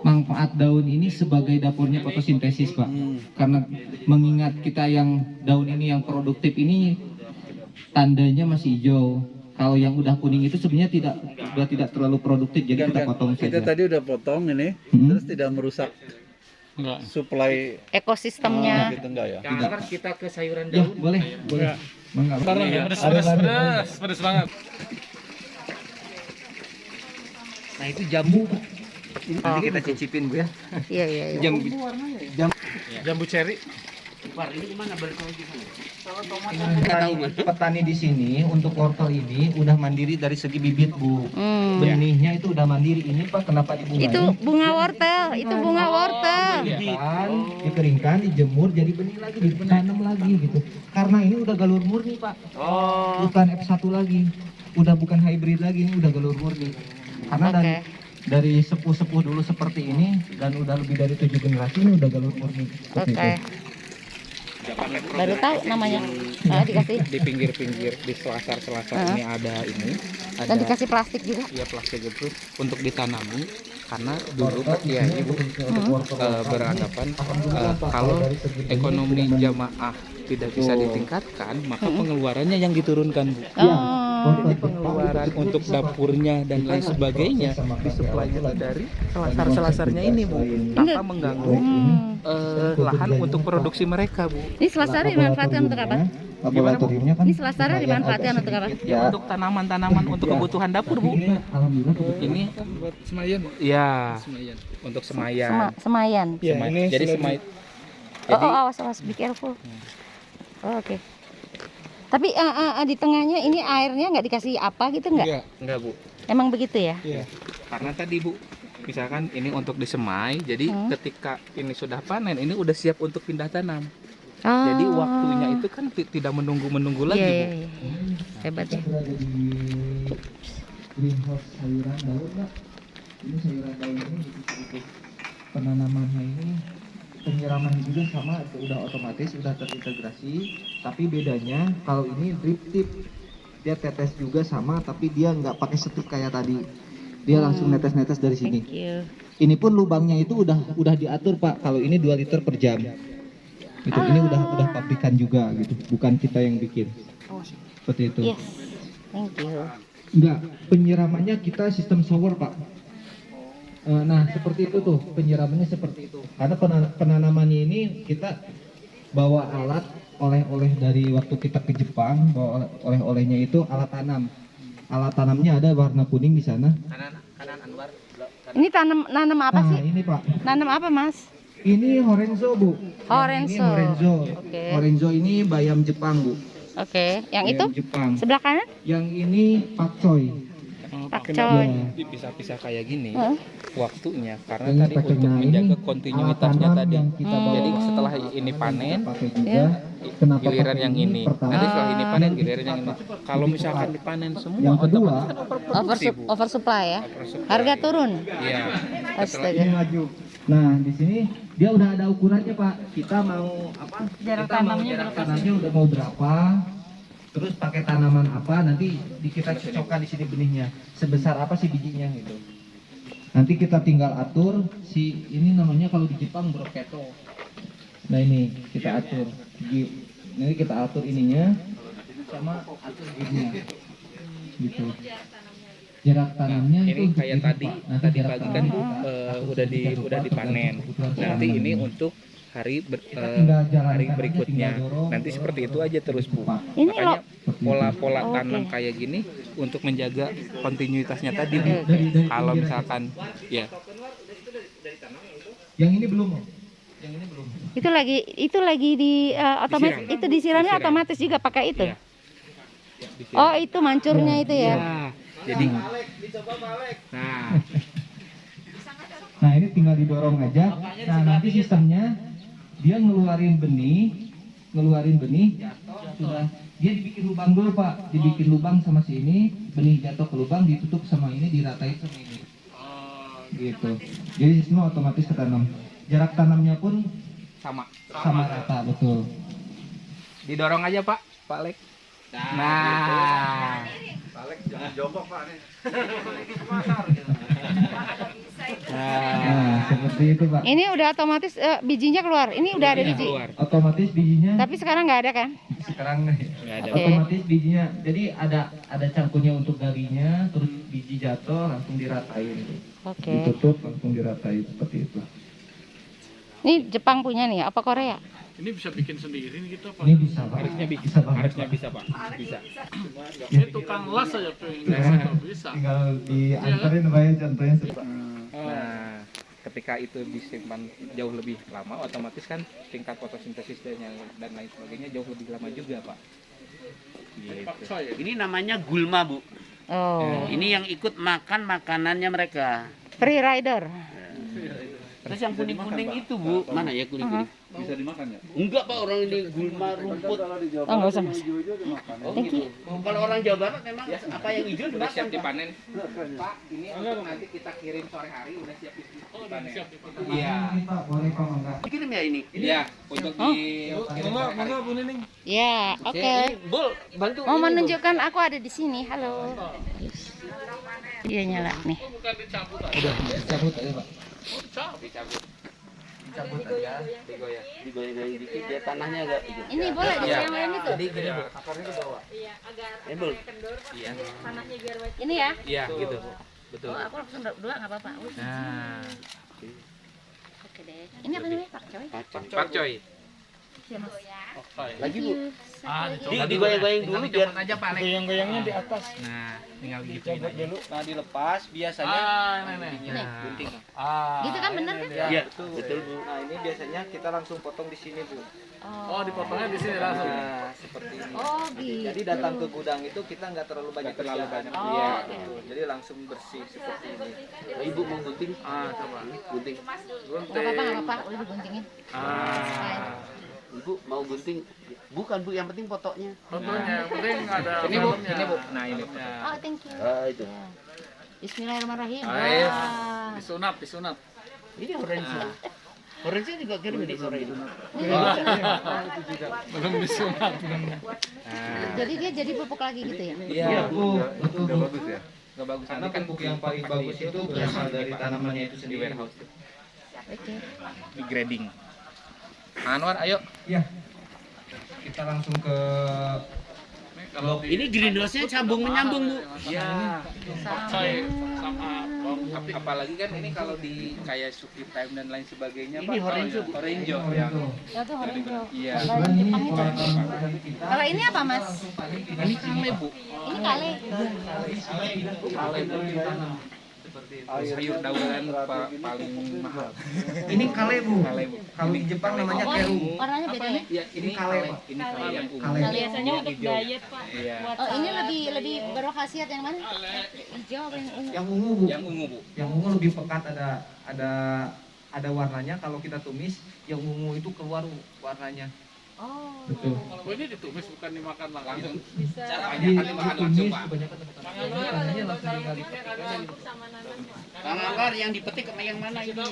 manfaat daun ini sebagai dapurnya fotosintesis Pak. Karena mengingat kita yang daun ini yang produktif ini tandanya masih hijau. Kalau yang udah kuning itu sebenarnya tidak terlalu produktif, jadi kita potong Kita saja. tadi udah potong ini, terus tidak merusak supply Ekosistemnya. gitu enggak ya? Sekarang kita ke sayuran Ya, daun. boleh. Mangga. Pedes banget. Nah, itu jambu Pak. Nanti kita cicipin Bu ya. Iya. Jambu cherry. Pak, ini gimana balik lagi sana? Petani di sini untuk wortel ini udah mandiri dari segi bibit Bu. Benihnya itu udah mandiri. Ini Pak, kenapa dibunganya? Itu bunga wortel, itu bunga wortel. Dikeringkan, dijemur jadi benih lagi, ditanam lagi gitu. Karena ini udah galur murni Pak. Bukan F1 lagi. Udah bukan hybrid lagi, ini udah galur murni. Karena dari sepuh-sepuh dulu seperti ini dan udah lebih dari 7 generasi ini udah galur murni. Seperti itu. Baru tahu namanya. Dikasih. Di pinggir-pinggir di selasar-selasar ini ada Dan dikasih plastik juga. ya plastik itu untuk ditanami, karena dulu Pak Kiai Ibu beranggapan kalau ekonomi jamaah tidak bisa ditingkatkan, maka pengeluarannya yang diturunkan Bu. Jadi pengeluaran untuk dapurnya dan lain sebagainya disuplai dari selasar-selasarnya ini Bu, tanpa mengganggu lahan untuk produksi mereka Bu. Ini selasar dimanfaatkan untuk apa? Laboratoriumnya kan Ini selasar dimanfaatkan untuk apa? Ya, untuk tanaman-tanaman untuk kebutuhan dapur Bu. alhamdulillah Ini Buat semayan. ya untuk semayan. Semayan. Ya, ini Jadi sudah semai. Awas, be careful. Oh, oke. Tapi di tengahnya ini airnya nggak dikasih apa gitu nggak? Enggak Bu. Emang begitu ya? Karena tadi Bu, misalkan ini untuk disemai, jadi ketika ini sudah panen, ini udah siap untuk pindah tanam. Jadi waktunya itu kan tidak menunggu lagi Bu. Iya. Hebat ya. berada di greenhouse sayuran daun Pak. Ini sayuran daun ini untuk penanamannya ini penyiraman juga sama, itu udah otomatis, udah terintegrasi. Tapi bedanya kalau ini drip tip, dia tetes juga sama, tapi dia nggak pakai setip kayak tadi. Dia langsung netes-netes dari sini. Thank you. Ini pun lubangnya itu udah diatur Pak. Kalau ini 2 liter per jam. Itu ini udah pabrikan juga gitu, bukan kita yang bikin. Seperti itu. Yes. Thank you. Enggak, penyiramannya kita sistem shower Pak. Nah seperti itu tuh, penyiramannya seperti itu. Karena penanamannya ini kita bawa alat oleh-oleh dari waktu kita ke Jepang, bawa oleh-olehnya itu alat tanam. Alat tanamnya ada warna kuning di sana. Kanan Anwar. Ini nanam apa Nah, sih? ini Pak. Nanam apa, Mas? Ini Horenzo, Bu. Horenzo. Ini Horenzo. Oke. Horenzo ini bayam Jepang, Bu. Oke, yang itu Bayam Jepang. sebelah kanan? Yang ini pakcoy. Pakcoy. Dipisah-pisah kayak gini Heeh. waktunya karena Ini tadi pakcoy. untuk Nah, menjaga ini kontinuitasnya alat tadi. tanam yang kita bawa. Jadi setelah ini panen, Pakai juga. Ya. Kenapa giliran pakai yang ini. Pertama, Nanti setelah ini panen, lebih giliran yang ini. cepat, Pak. Kalau Lebih misalkan cepat. dipanen semua, Yang kedua, otomatis kan overproduksi, Bu. Oversupply ya. Oversupply. Harga turun. Iya. Astaga. ini maju. Nah, di sini dia udah ada ukurannya, Pak. Kita mau apa? Jarak Kita mau tanamnya jarak berapa sih? tanamnya udah mau berapa? Terus pakai tanaman apa? Nanti kita cocokkan di sini benihnya. Sebesar apa sih bijinya gitu. Nanti kita tinggal atur si ini namanya kalau di Jepang broketo. Nah, ini kita atur. Nanti kita atur ininya sama atur bibitnya. Gitu. Jarak tanamnya Ini itu untuk kayak bibit, tadi, Pak. Nanti tadi jarak pagi kan tanamnya kita atur udah sedemikian rupa dipanen. tergantung kebutuhan Nanti tanaman. ini untuk hari Kita tinggal jalankan hari aja, berikutnya. tinggal dorong, Nanti dorong, seperti itu dorong. aja terus, Bu. Ini Makanya loh. pola-pola Oke. tanam kayak gini untuk menjaga kontinuitasnya tadi, Bu. Dari Kalau pinggiran. misalkan ya Yang ini belum, Om. Yang ini belum. Itu lagi di otomatis Disiram. itu disiramnya Disiram. otomatis juga pakai itu. Iya. Oh, itu mancurnya itu ya. jadi Nah, ini tinggal didorong aja. Nah, nanti sistemnya dia ngeluarin benih sudah dia dibikin lubang dulu, Pak. Dibikin lubang sama si ini, benih jatuh ke lubang, ditutup sama ini, diratain sama ini. Gitu. Jadi sistemnya otomatis ketanam. Jarak tanamnya pun sama. sama rata, betul. Didorong aja, Pak Lek. Nah, Jangan jongkok Pak nih. Nah, seperti itu, Pak. Ini udah otomatis bijinya keluar. Ini udah ada biji. keluar. Otomatis bijinya Tapi sekarang nggak ada kan? sekarang Nggak ada. Oke. otomatis bijinya. Jadi ada cangkulnya untuk galinya, terus biji jatuh langsung diratain. Oke. Ditutup langsung diratain seperti itu. Ini Jepang punya nih, apa Korea? Ini bisa bikin sendiri nih kita Pak. Ini bisa, Pak. Harusnya bisa. banget, Harusnya Pak. bisa, Pak. Bisa. Ini tukang las aja pengen bisa. Tinggal diantarin Pak ya, contohnya seperti Nah, ketika itu disimpan jauh lebih lama, otomatis kan tingkat fotosintesis dan lain sebagainya jauh lebih lama juga, Pak. Gitu. Ini namanya gulma, Bu. Oh, Ini yang ikut makan makanannya mereka. free rider. Terus yang kuning-kuning itu, Bu. Mana ya kuning-kuning? Bisa dimakan ya? Enggak, Pak, orang ini gulma rumput. Oh, nggak usah, Mas. Oh, Thank you. Kalau orang Jawa Barat memang apa yang hijau Udah dimakan, siap Pak. dipanen. Pak, ini untuk nanti kita kirim sore hari udah siap dipanen. Iya. ini, Pak. Boleh, Pak, enggak. Dikirim ya ini? Iya, untuk di Mangga Bu Nining. Ya, oke. Ini, Bol, bantu. Mau ini, Bol. menunjukkan aku ada di sini. Halo. Iya nyala nih. Udah, cabut aja, Pak. dicabut. Cabut aja. Digoyang. Digoyang-goyang dikit, dia tanahnya agak hijau. Ini boleh Iya. yang lain itu. Jadi gini, Bu. Akarnya ke bawah. Bol. Iya. Ini ya. Iya, gitu. Betul. Oh, aku langsung dua nggak apa-apa. Nah, Oke deh. Ini apa namanya, Pak Coy? Pak Coy. Iya, Mas. Lagi, Bu. Thank you. Digoyang-goyang dulu biar aja Pak Lek. Goyang-goyangnya di atas. Nah, tinggal gituin aja. Nah, dilepas biasanya. Ini. Gunting. Gitu kan bener kan? Iya, betul, Bu. Nah, ini biasanya kita langsung potong di sini, Bu. Oh, dipotongnya di sini langsung. Nah, seperti ini. Oh, gitu. Jadi datang ke gudang itu kita nggak terlalu banyak kerjaan. Oh, Iya, oke. gitu. Jadi langsung bersih seperti ini. Ibu mau gunting? Coba. Gunting. Nggak apa-apa, nggak apa-apa. Udah diguntingin. Ibu mau gunting? Bukan, Bu, yang penting fotonya. Fotonya yang penting ada Ini Bu, filmnya. ini Bu. Nah, ini. Oh, thank you. Itu. Bismillahirrahmanirrahim. Ais. Wah. Disunat, disunat. Ini orange. Orange juga kirim di sore itu. Belum disunat. Jadi dia jadi pupuk lagi gitu ya? Iya, Bu. Betul, Bu. Bagus ya? Gak bagus. Karena Nanti kan pupuk yang paling bagus itu berasal dari tanamannya itu di sendiri. warehouse, Oke. di grading. Anwar, ayo. Iya. Kita langsung ke Kalau di Ini greenhouse-nya sambung menyambung, Bu. Ya. Coy sama bawang putih. Apalagi kan ini kalau di kayak Suki Time dan lain sebagainya, Ini orange, Bu. Orange itu. ya. Ya tuh orange. Iya. Kalau Ini Jepang itu. pola tanam kita. Kalau ini apa, Mas? Ini kale, Bu. Ini kale. Kale, Bu. seperti itu. Sayur daunan paling mahal. Ini kale Bu. Kale, Bu. Kalau di Jepang namanya keru. Warnanya beda ya? Ya, Ini kale, Pak. Ini kale yang ungu. Kale. Nah, biasanya untuk Hijau. diet Pak. Iya. Buat Oh, ini salad. lebih berkhasiat yang mana? Hijau apa yang ungu? Yang ungu Bu. Yang ungu, Bu. Yang ungu lebih pekat, ada warnanya. Kalau kita tumis, yang ungu itu keluar warnanya. Oh. Betul. Oh, ini ditumis bukan dimakan langsung. Bisa. Caranya Jadi kan dimakan langsung, ditumis Pak. kebanyakan warnanya langsung tinggal dipetik aja. Campur sama nanas Pak. Kang Anggar yang dipetik sama yang mana ini?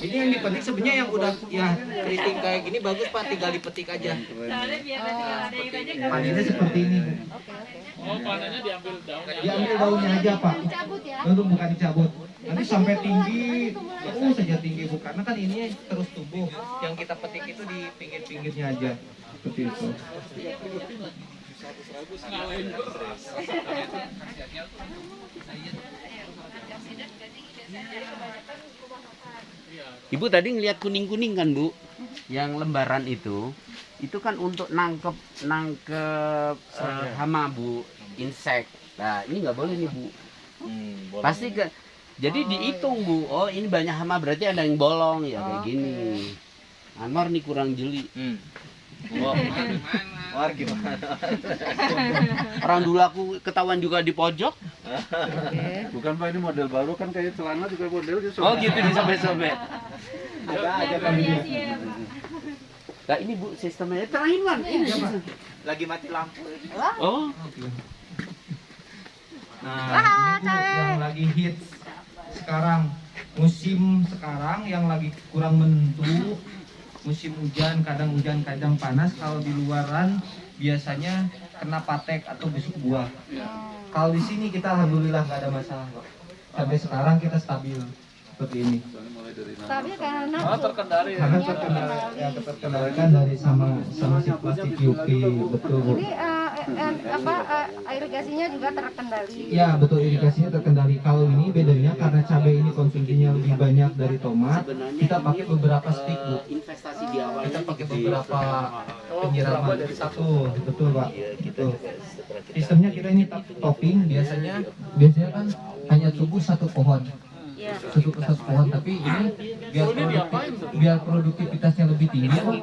Ini yang dipetik sebenarnya yang udah ya keriting kayak gini bagus Pak, tinggal dipetik aja. Soalnya biar nanti kalau ada yang tanya kan Panennya seperti ini Bu. Oke. Oh, panennya diambil daunnya. Diambil daunnya aja Pak. Dicabut ya? Untuk bukan dicabut. Nanti sampai tinggi, terus saja tinggi Bu. Karena kan ini terus tumbuh. Yang kita petik itu di pinggir-pinggirnya aja. Seperti itu. Ibu tadi ngelihat kuning-kuning kan Bu? Yang lembaran itu kan untuk nangkep hama Bu, insek. Nah ini nggak boleh nih Bu. Pasti ke, jadi dihitung Bu. Oh ini banyak hama berarti ada yang bolong ya kayak gini. Anwar nih kurang jeli. Wah, gimana? Orang dulu aku ketahuan juga di pojok. Bukan Pak, ini model baru kan kayak celana juga model gitu. Oh gitu disobek-sobek. Ada variasi ya Pak. Nah ini Bu sistemnya terakhir Wan. Ini lagi mati lampu. oh. Nah, ini Bu yang lagi hits sekarang, musim sekarang yang lagi kurang menentu, musim hujan kadang panas. Kalau di luaran biasanya kena patek atau busuk buah. Kalau di sini kita alhamdulillah nggak ada masalah kok. Sampai sekarang kita stabil seperti ini. Stabil karena Terkendali ya. Karena terkendalikan dari sama sirkulasi QP, betul Bu. ini irigasinya juga terkendali. Ya betul, irigasinya terkendali. Kalau ini bedanya karena cabai ini konsumsinya lebih banyak dari tomat, kita pakai beberapa stick Bu. Investasi di awal Kita pakai beberapa penyiraman satu, betul Pak. Betul. Sistemnya kita ini topping biasanya kan hanya tumbuh satu pohon. Iya. Satu pohon, tapi ini biar produktivitasnya lebih tinggi Bu.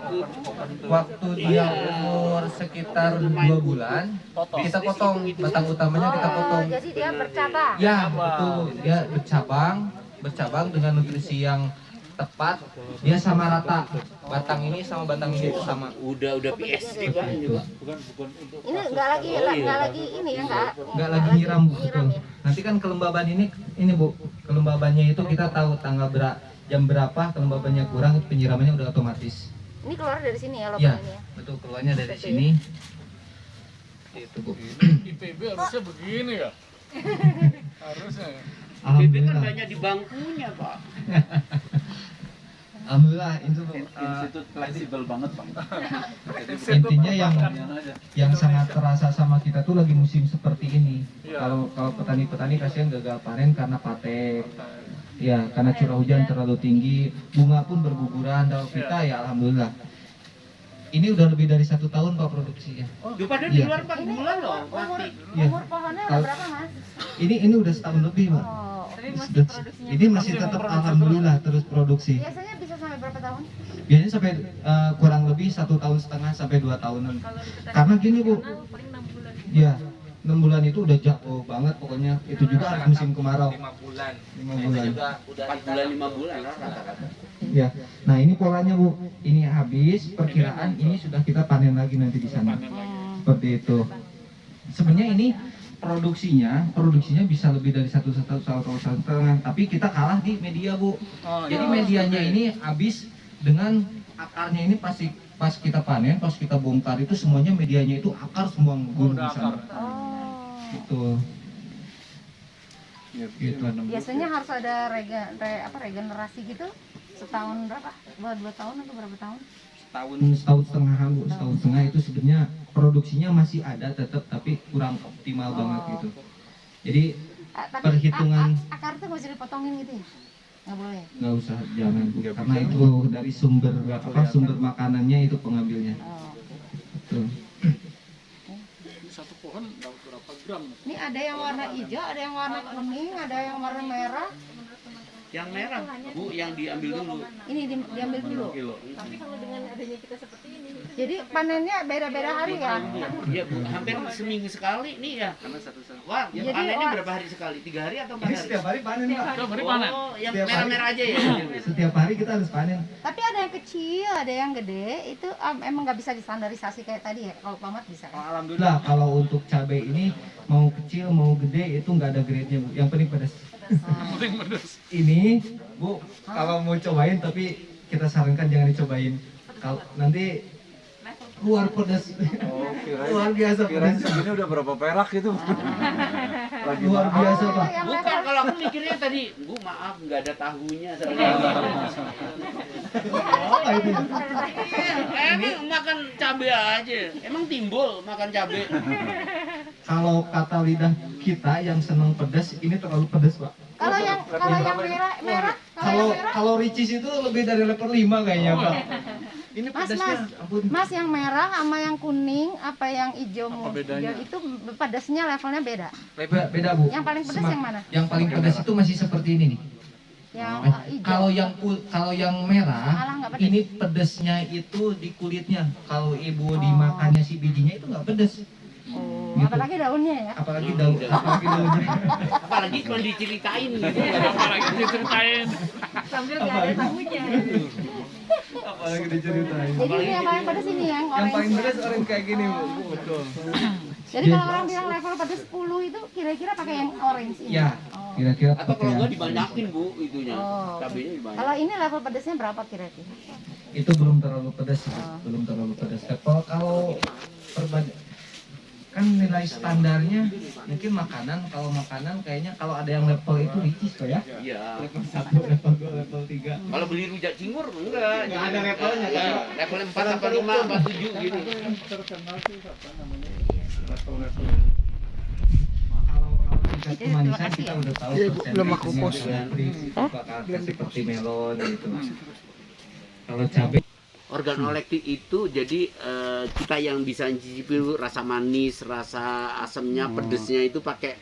Waktu dia umur sekitar 2 bulan kita potong batang utamanya, kita potong. Jadi dia bercabang. Ya betul, dia bercabang dengan nutrisi yang tepat, dia sama rata. Batang ini sama batang ini itu sama. udah PSG Pak. Ini nggak lagi ini ya Nggak lagi nyiram Bu, betul. ya. Nanti kan kelembaban ini Bu, kelembabannya itu kita tahu tanggal jam berapa kelembabannya kurang, penyiramannya udah otomatis. Ini keluar dari sini ya Ya, lubang ini ya. betul, keluarnya dari sini. Itu Bu. IPB harusnya begini ya. Harusnya. BB kan Alhamdulillah. banyak di bangkunya Pak. Alhamdulillah itu Institut fleksibel banget Pak. intinya yang sangat terasa sama kita tuh lagi musim seperti ini. Kalau petani-petani kasihan gagal panen karena patek. Ya, karena curah hujan terlalu tinggi, bunga pun berguguran. Kalau kita ya alhamdulillah. Ini udah lebih dari 1 tahun Pak produksinya. Padahal di Iya. luar 4 bulan loh mati. Iya. Umur pohonnya udah berapa Mas? Ini udah setahun lebih Pak. Oh, Tapi masih produksinya. Ini masih tetap alhamdulillah terus produksi. biasanya bisa sampai berapa tahun? Biasanya sampai kurang lebih 1,5 tahun sampai 2 tahunan. Karena gini Bu, Paling 6 bulan. ya 6 bulan itu udah jauh banget pokoknya. Itu juga musim kemarau. 5 bulan. 5 bulan. Juga udah 4 bulan 5 bulan rata-rata. Ya. Nah ini polanya Bu, ini habis perkiraan ini sudah kita panen lagi nanti di sana. Seperti itu. Sebenarnya ini produksinya bisa lebih dari 1,5 tahun, tapi kita kalah di media Bu. Jadi medianya ini habis dengan akarnya ini pasti pas kita panen, pas kita bongkar itu semuanya medianya itu akar semua gugur di sana. Betul. Gitu. Biasanya harus ada regenerasi gitu setahun berapa? 2 tahun atau berapa tahun? Setahun setengah Bu, setahun setengah itu sebenarnya produksinya masih ada tetap tapi kurang optimal banget gitu. Jadi Tapi perhitungan akar itu nggak bisa dipotongin gitu ya? Nggak boleh. nggak usah, jangan Bu, karena itu dari sumber makanannya itu pengambilnya. Oh. Tuh. Satu pohon pohon dapat berapa gram? Ini ada yang warna hijau, ada yang warna kuning, ada yang warna merah. Yang merah, Bu, yang diambil dulu. Ini diambil dulu. Tapi kalau dengan adanya kita seperti ini, Jadi panennya beda-beda hari ya? Iya, Bu, hampir seminggu sekali nih ya. Wah, Jadi, panennya berapa hari sekali? 3 hari atau 4 Ini hari? setiap hari panen, Pak. Setiap hari panen. Oh, yang Setiap hari. merah-merah aja ya. Setiap hari kita harus panen. Tapi ada yang kecil, ada yang gede. Itu emang nggak bisa distandarisasi kayak tadi ya? Kalau Pamat bisa kan? Alhamdulillah kalau untuk cabai ini mau kecil mau gede itu nggak ada grade-nya, Bu. Yang penting pedas. Ini, Bu, kalau mau cobain tapi kita sarankan jangan dicobain. Kalau nanti keluar pedas. Luar biasa pedas. Ini udah berapa perak itu? Luar biasa, Pak. Bukan, kalau aku mikirnya tadi, Bu, maaf nggak ada tahunya. Apa itu? Emang makan cabai aja. Emang timbul makan cabai. Kalau kata lidah kita yang senang pedas, ini terlalu pedas, Pak. Kalau yang merah, Kalau Ricis itu lebih dari level 5 kayaknya, Pak. Ini Mas, pedasnya, ampun. Mas yang merah sama yang kuning, apa yang hijau, bedanya? hijau itu pedasnya levelnya beda. Beda, Bu. Yang paling pedas yang mana? Yang paling pedas itu masih seperti ini nih. Yang hijau. Kalau yang merah, Malah nggak pedas. ini pedasnya itu di kulitnya. Kalau ibu dimakannya si bijinya itu nggak pedas. Oh, Gitu. apalagi daunnya ya? Apalagi daunnya. Apalagi cuma diceritain gitu. Apalagi diceritain. sambil nggak ada tahunya. Apalagi diceritain. Jadi ini yang paling pedas ini yang Yang paling orange. pedas orang kayak gini, Bu. Betul. Jadi kalau orang bilang level pedas 10 itu kira-kira pakai yang orange ini. Ya, Oh. kira-kira Atau kalau pakai nggak yang- dibanyakin, Bu, itunya. Oh, oke. Cabainya dibanyakin. Kalau ini level pedasnya berapa kira-kira? itu belum terlalu pedas, belum terlalu pedas. Kalau perbanding kan nilai standarnya mungkin makanan, kalau makanan kayaknya kalau ada yang level itu Ricis kok ya. Iya. Level 1, level 2, level 3. Kalau beli rujak cingur enggak. Nggak ada levelnya, kan? Ya, level 4 apa 5 apa 7 gitu. Kalau tingkat Jadi, kemanisan terima kasih kita ya. udah tahu belum aku post. itu bakal seperti melon gitu. Kalau cabai Organoleptik itu jadi kita yang bisa mencicipi rasa manis, rasa asamnya, pedesnya itu pakai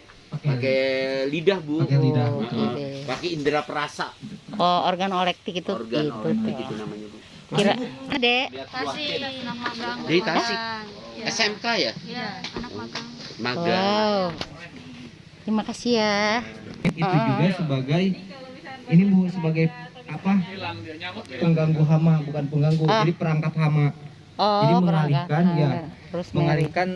lidah, Bu. Pakai lidah, Oh, betul. pakai indera perasa. Oh, organoleptik itu Organoleptik itu namanya, Bu. Kira Adek, Masih anak magang. Dari Tasik. Ya. SMK ya? Iya, anak magang. Magang. wow. Terima kasih ya. itu juga sebagai ini Bu, sebagai apa? Pengganggu hama, bukan pengganggu. Jadi perangkap hama. Oh, Jadi mengalihkan ya, Terus mengalihkan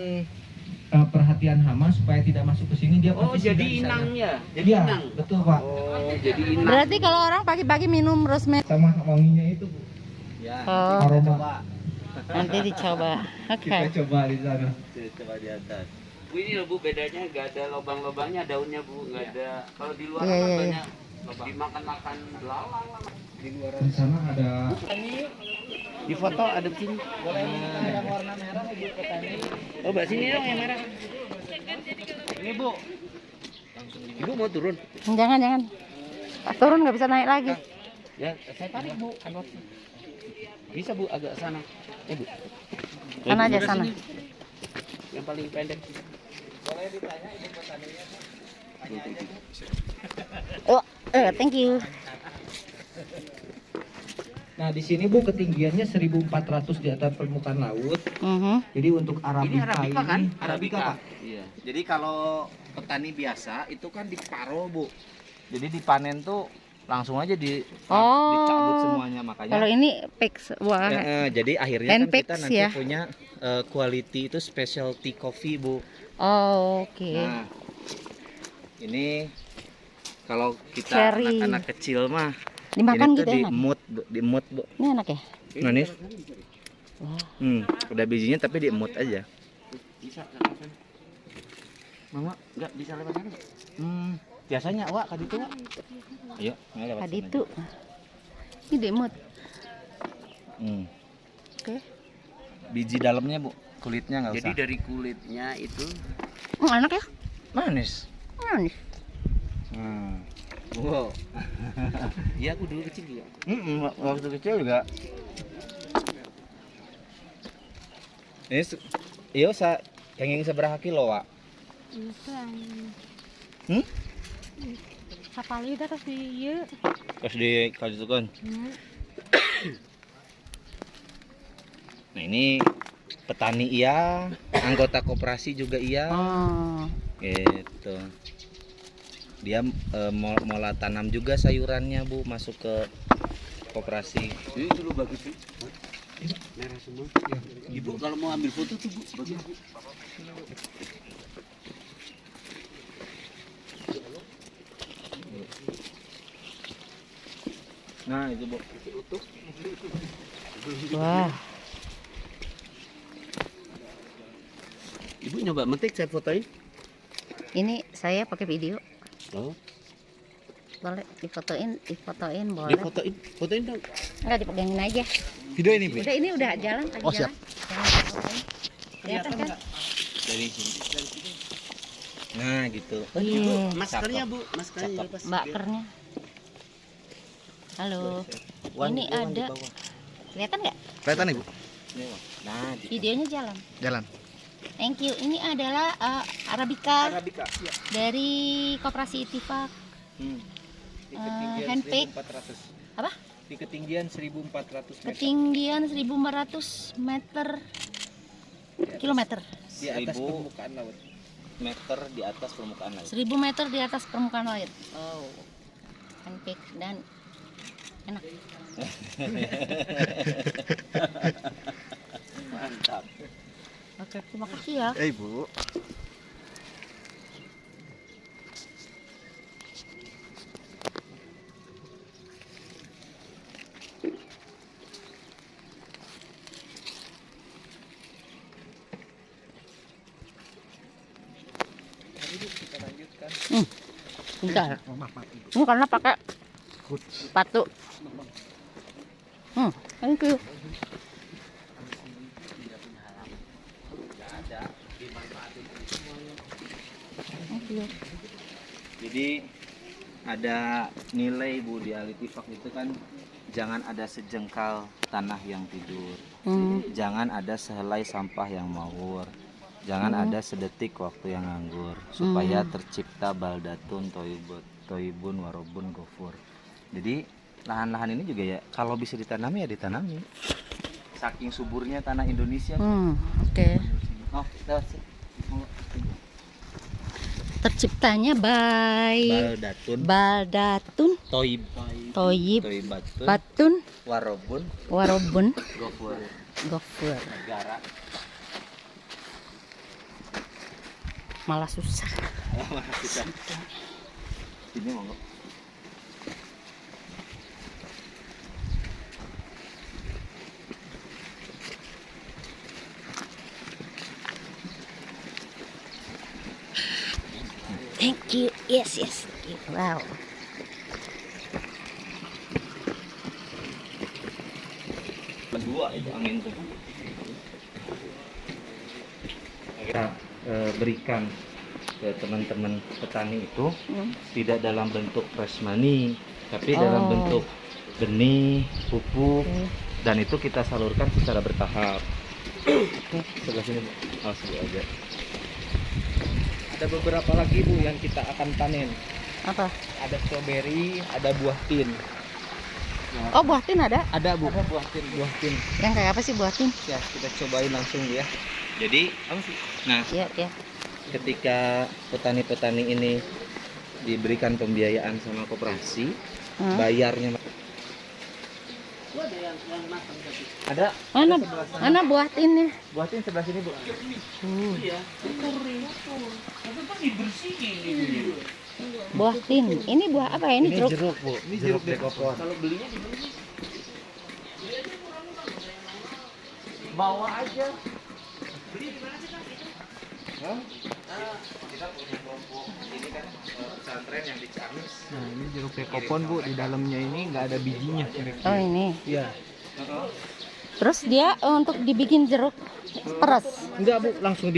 perhatian hama supaya tidak masuk ke sini, dia Oh, pasti jadi singgah di sana. inangnya. Jadi Iya, inang. betul, Pak. Oh, jadi inang. Berarti kalau orang pagi-pagi minum rosemary, Sama wanginya itu, Bu. oh, Aroma. nanti dicoba. Oke. Kita coba di sana. Coba di atas. Bu, ini loh, Bu, bedanya nggak ada lubang-lubangnya daunnya, Bu, nggak ada. Kalau di luar Iya, kan iya, iya. banyak dimakan-makan belalang lah. Di sana ada Di foto ada di sini. Oh, Mbak, sini dong yang merah. Ini, Bu. Ibu mau turun? Jangan. Pas turun nggak bisa naik lagi. Ya, saya tarik, Bu. Bisa, Bu, agak sana. Bu. Sana aja sana. Yang paling pendek. Oh, thank you. Nah, di sini Bu ketinggiannya 1.400 di atas permukaan laut. Jadi untuk Ini Arabica kan? Arabica, Pak. Iya. Jadi kalau petani biasa itu kan diparo, Bu. Jadi dipanen tuh langsung aja dicabut semuanya, makanya. Kalau ini pix, wah. Jadi akhirnya Hand kan kita picks nanti ya? punya quality itu specialty coffee, Bu. Oh, oke. Nah, ini kalau kita Cherry. anak-anak kecil mah Dimakan ini gitu tuh enak. di mood, Bu. Ini enak ya? Manis. Wah. Udah bijinya tapi di mood aja. Bisa, Mama, nggak bisa lewat sana. Biasanya Wak kaditu Wak. Ayo, lewat Tadi sana itu. Ini demut. aja. Oke. Biji dalamnya, Bu. Kulitnya nggak usah. Jadi dari kulitnya itu Enak ya? manis. Manis. wow. Iya, aku dulu kecil juga. Waktu kecil juga. Ini Kenging seberapa kilo, Wak? Hmm? Sapali dah terus iya. Terus dikasihkan. Nah, ini petani iya, anggota koperasi juga iya. Gitu. Dia mola tanam juga sayurannya, Bu, masuk ke koperasi. Ini dulu bagus sih. Merah semua. Ibu kalau mau ambil foto tuh Bu, bagi Bu. Nah, itu Bu. Wah, Ibu nyoba metik saya fotoin. ini saya pakai video. Oh, Boleh difotoin boleh. fotoin dong. Enggak, dipegangin aja. Video ini, Bu. Udah, ini udah jalan lagi. Oh, siap. Jalan. Kelihatan kan? Dari sini. Nah, gitu. Maskernya Bu, maskernya lepas. Bakernya. Halo. Ini ada. Kelihatan nggak? Kelihatan, Ibu? Nah, gitu. Videonya jalan. Jalan. Thank you. Ini adalah Arabica Arabica, ya. dari Koperasi Ittifaq. Di ketinggian handpick. 1400. Apa? Di ketinggian 1400 meter. Ketinggian 1400 meter kilometer. Di atas 1000 permukaan laut. meter di atas permukaan laut. 1000 meter di atas permukaan laut. Oh. Handpick dan enak. Mantap. Oke, terima kasih ya. Bu. Kita lanjutkan. Bentar. Ini karena pakai sepatu. Thank you. Jadi ada nilai, Bu, di Al-Ittifaq itu kan jangan ada sejengkal tanah yang tidur. Jangan ada sehelai sampah yang mawur. Jangan ada sedetik waktu yang nganggur, supaya tercipta baldatun toibun warobun gofur. Jadi lahan-lahan ini juga ya kalau bisa ditanami ya ditanami. Saking suburnya tanah Indonesia. Oke. Oh, kita Terciptanya baldatun toyib batun warobun gofur. Negara. Malah susah. Ini monggo. Thank you. Yes. Wow. Kedua itu angin tuh. Kita berikan ke teman-teman petani itu tidak dalam bentuk fresh money, tapi dalam bentuk benih, pupuk, dan itu kita salurkan secara bertahap. Sebelah sini, Bu. Oh, sebelah aja. Ada beberapa lagi Bu yang kita akan panen. Apa? Ada stroberi, ada buah tin. Oh, buah tin ada? Ada Bu. Ada buah tin. Yang kayak apa sih buah tin? Ya, kita cobain langsung ya. Jadi, nah, Iya. ketika petani-petani ini diberikan pembiayaan sama koperasi, bayarnya Ada yang matang tadi. ada. Mana buah tinnya? Buah tin sebelah sini, Bu. Iya. Buah tin. Ini buah apa ya? Ini jeruk. Bu. Ini jeruk dekopon. Kalau belinya di mana? Bawa aja. Kita punya kelompok ini kan pesantren yang di Ciamis. Nah, ini jeruk dekopon Bu, di dalamnya ini nggak ada bijinya. Oh, ini. Iya. Terus dia untuk dibikin jeruk peres. Enggak Bu, langsung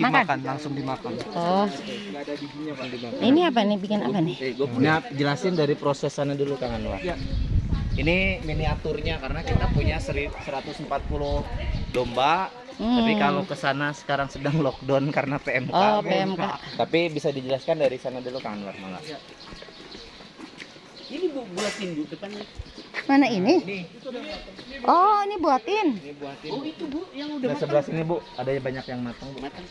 Makan? langsung dimakan. Oh, Nggak ada bijinya Pak dimakan. ini apa nih? Bikin apa nih? Nah, jelasin dari proses sana dulu Kang Anwar. Ya. Ini miniaturnya karena kita punya 140 domba Tapi kalau ke sana sekarang sedang lockdown karena PMK. Oh, PMK. Tapi bisa dijelaskan dari sana dulu Kang Anwar, Mangga. Ini Bu buatin Bu depannya. Mana ini? Oh, ini buatin. Ini buatin. Oh, itu Bu yang udah Di matang. sebelah sini Bu, ada banyak yang matang Bu. Matang.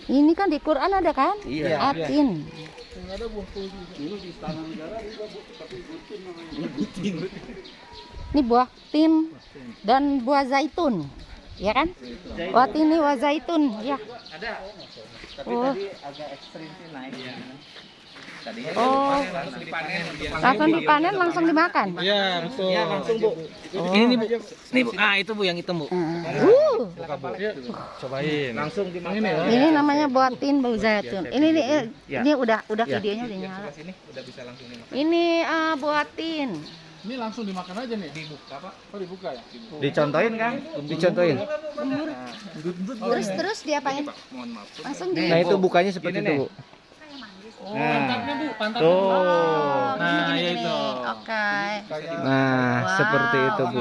Ini kan di Quran ada kan? Iya. Atin. Ini buah tin dan buah zaitun, ya kan? Buah tin ini buah zaitun, ya. Ada. Tapi Oh. tadi agak ekstrim sih naik. Tadinya Oh. langsung dipanen. Langsung dipanen, langsung dimakan. Iya, betul. Ya langsung Bu. Ini nih Bu. Nih Bu. Ah, itu Bu yang hitam Bu. Buka Bu. Cobain. Langsung dimakan. Ini namanya buah tin bau zaitun. Ini Ya. ini udah videonya udah nyala. Sini udah bisa langsung dimakan. Ini buah tin. Ini langsung dimakan aja nih, dibuka Pak. Oh, dibuka ya? Dicontohin Kang? Dicontohin. Terus diapain? Mohon maaf. Langsung Nah, itu bukanya seperti itu Bu. Pantatnya Bu, pantatnya. Oh, Nah, gini, ya gini. itu. Oke. Nah, Wow. seperti itu Bu.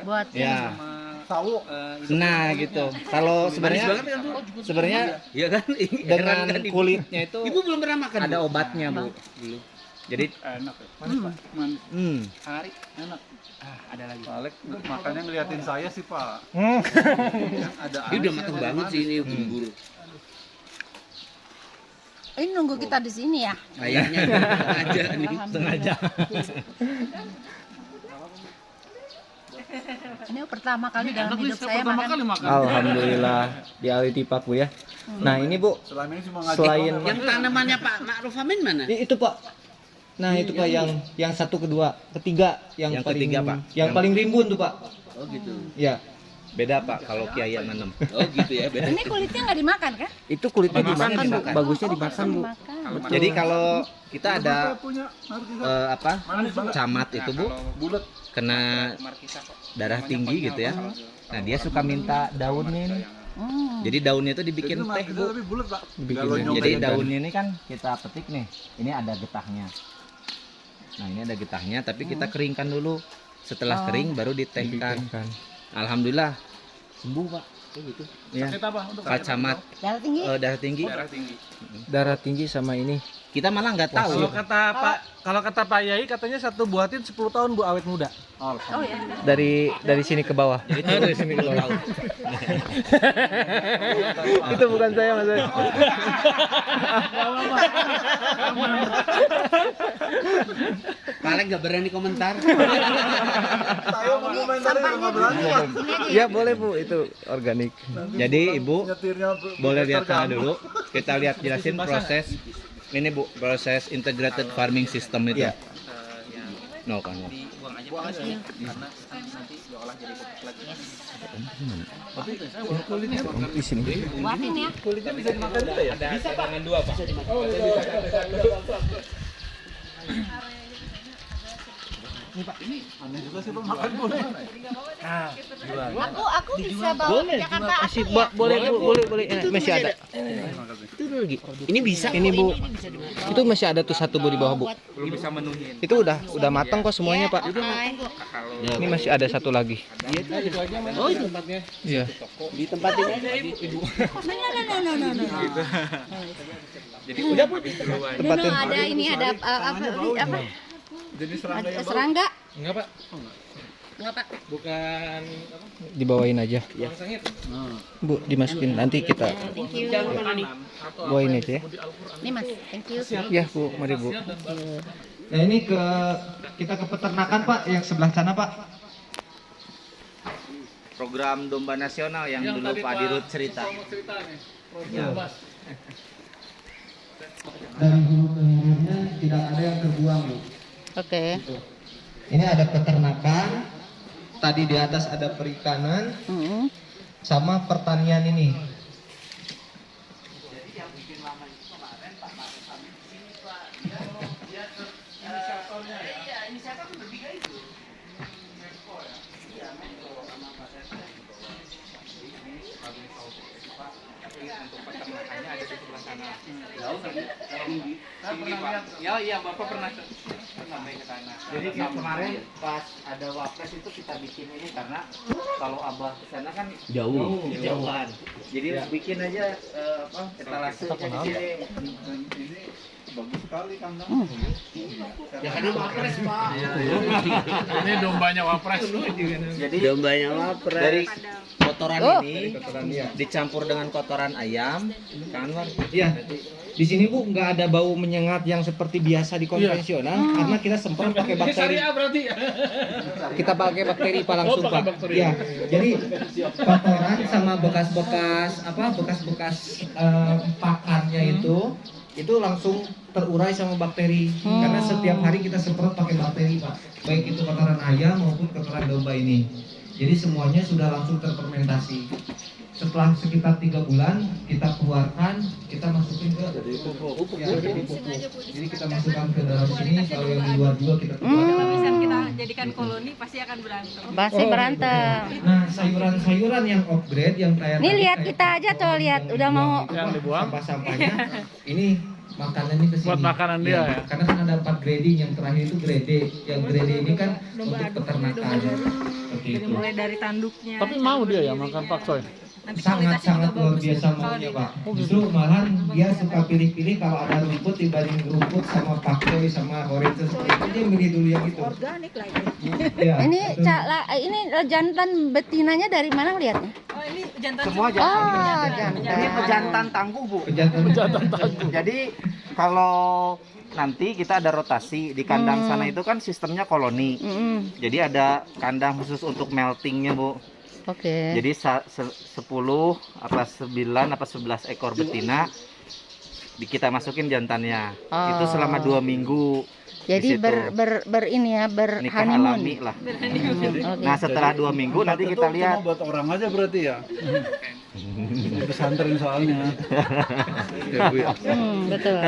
Buat Ya. Nah gitu. Kalau sebenarnya Iya kan? dengan kulitnya itu Ibu belum pernah makan. ada obatnya Bu. Jadi Enak ya. Manis Pak. Hari enak. Ada lagi. Pak Alek makanya ngeliatin saya sih Pak. Ada Ini udah matang banget sih ini bumbu. ini nunggu kita di sini ya. Kayaknya aja nih. sengaja. Ini pertama kali dalam Enak nih, hidup saya saya pertama makan. kali makan. Alhamdulillah di Ali Tipak Bu ya. Nah, ini Bu, Selama ini cuma ngajak selain Yang tanamannya Pak Ma'ruf Amin mana? itu Pak. Nah, itu Pak yang satu, kedua, ketiga yang Yang paling ketiga, Pak. yang paling rimbun tuh Pak. Oh gitu. Ya, Beda Pak kalau Kiai yang nanam. Oh gitu ya. Beda. Ini kulitnya nggak dimakan kan? itu kulitnya dimakan Bu. dimakan. Bagusnya dimakan Bu. Dimakan. Jadi kalau kita ada punya camat itu Bu bulat. kena darah tinggi gitu ya. Nah dia suka minta daunin. Jadi daunnya itu dibikin teh Bu. Tapi bulat Pak. Dibikin Kalau teh. nyontek Jadi kan. daunnya ini kan kita petik nih. Ini ada getahnya. Nah ini ada getahnya, tapi kita keringkan dulu. Setelah kering baru ditehkan. Kan. Alhamdulillah sembuh Pak. gitu. Ya. Sakit apa untuk Pak Camat Darah tinggi. darah tinggi. darah tinggi? Darah tinggi sama ini. Kita malah nggak tahu. Kalau kata Pak Yai katanya satu buatin 10 tahun Bu awet muda. Oh ya. Dari sini ke bawah. Dari sini dulu tahu. Itu bukan saya Mas. Paling nggak berani komentar. Saya mau komentarin nggak berani Pak. Ya boleh Bu, itu organik. Jadi Ibu Nyetirnya boleh lihat tanah terganggu. dulu. Kita lihat jelasin proses ini Bu, proses integrated farming system itu. Iya. No kan. Buang aja karena nanti diolah jadi pupuk lagi. Di sini. Buatin ya. Ada cadangan dua Pak. Aneh juga sih Pak makan boleh. Aku bisa bawa ke Jakarta. Masih boleh boleh. Masih ada. Itu lagi. Ini bisa. Ini Bu. Itu masih ada tuh satu Bu di bawah Bu. Ini bisa menuhin. Itu udah matang kok semuanya Pak. Kalau Ini masih ada satu lagi. Oh itu tempatnya. Iya. Di tempat ini aja Ibu. No. jadi udah putih duluan. Tempatin. Ada ini ada apa? Jadi serangga Ada serangga. Enggak Pak. Enggak Pak. Bukan dibawain aja. Bu, dimasukin nanti kita Thank you. bawain aja ya. Nih Mas, thank you. Ya Bu, mari Bu. Nah ini kita ke peternakan Pak, yang sebelah sana Pak. Program domba nasional yang dulu Pak Dirut cerita. Dari hulu ke hilirnya tidak ada yang terbuang Bu. Oke. Ini ada peternakan, tadi di atas ada perikanan, sama pertanian ini. Untuk peternakannya ada di sebelah sana. Jauh tadi. Ya iya Bapak pernah sampai ke sana. Jadi kemarin pas ada wapres itu kita bikin ini karena kalau Abah ke sana kan jauhan. Jadi bikin aja etalase di sini. Bagus sekali kandang. Ya karena wapres, Pak. Ini dombanya wapres. Jadi dari kotoran ini dicampur dengan kotoran ayam, kan War? Iya. Di sini Bu nggak ada bau menyengat yang seperti biasa di konvensional karena kita semprot pakai bakteri. berarti. Kita pakai bakteri langsung Pak. Iya. Jadi kotoran sama bekas-bekas pakannya itu langsung terurai sama bakteri. Karena setiap hari kita semprot pakai bakteri Pak. Baik itu kotoran ayam maupun kotoran domba ini. Jadi semuanya sudah langsung terfermentasi. Setelah sekitar 3 bulan kita keluarkan, kita masukin ke pupuk. Ya, jadi pupuk. Jadi kita masukkan ke dalam sini. Kalau yang di luar juga kita keluarkan. Kalau misalnya kita jadikan koloni pasti akan berantem. Pasti berantem. Nah, sayuran-sayuran yang upgrade yang kayak Nih lihat kita aja tuh, lihat udah mau Yang dibuang. sampah-sampahnya ini makanannya ke sini. Buat makanan dia ya? Karena kan ada 4 grading, yang terakhir itu grade. Yang grade ini kan untuk peternakan. Seperti Dari itu. mulai dari tanduknya. Tapi mau dia ya makan pakcoy. Nanti kualitasnya Sangat-sangat juga luar bagus biasa ya, kalau maunya di- Pak. Justru malahan dia suka pilih-pilih kalau ada rumput dibanding rumput sama pakcoy sama orange seperti itu, dia milih dulu yang itu. Organik lagi. Ya, ini betul. ini jantan betinanya dari mana lihatnya? Oh ini jantan Semua juga. jantan. Oh, Ini jantan. pejantan tangguh Bu. Pejantan. Jadi kalau nanti kita ada rotasi di kandang sana itu kan sistemnya koloni. Jadi ada kandang khusus untuk meltingnya Bu. Oke. Jadi 10 apa 9 apa 11 ekor betina kita masukin jantannya. Itu selama 2 minggu. Jadi di situ. ini ya Nikah berhoneymoon. alami lah. Oke. Nah setelah 2 minggu nanti Itu kita cuma lihat. buat orang aja berarti ya. Di pesantren soalnya. Ya, Bu, ya. Betul.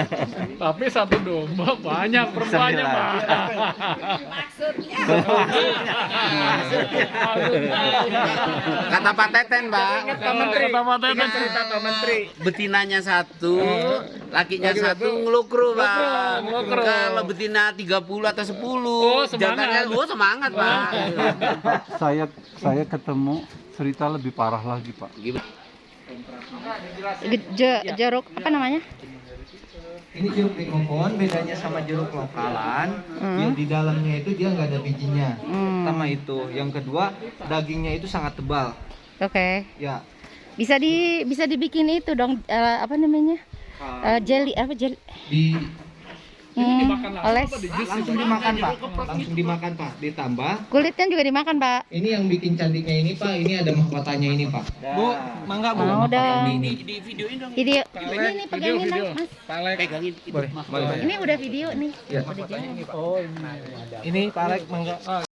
Tapi satu domba banyak perempuannya, 9. Pak. Kata Pak Teten, Bang. Kata Pak Teten. Cerita Pak Menteri. Betinanya 1, lakinya 1 ngelukru, Bang. ngelukru. Kalau betina 30 atau 10, Oh, semangat. jantannya semangat, Pak. Saya ketemu cerita lebih parah lagi Pak. Jeruk apa namanya? Ini jeruk Ricofon, bedanya sama jeruk lokalan, yang di dalamnya itu dia nggak ada bijinya. Pertama itu, yang kedua dagingnya itu sangat tebal. Oke. Ya, Bisa dibikin itu dong apa namanya? Jelly apa jelly? di Oles. langsung dimakan Pak, langsung dimakan Pak. Ditambah Kulitnya juga dimakan, Pak. ini yang bikin cantiknya ini Pak, ini ada mahkotanya ini Pak. Bu, mangga Bu. Mau dong. Di videoin dong. Ini pegangin Video. Mas. Pegangin. Boleh. Ini udah video nih. Ya. Udah jadi. Ini Pak Alek mangga.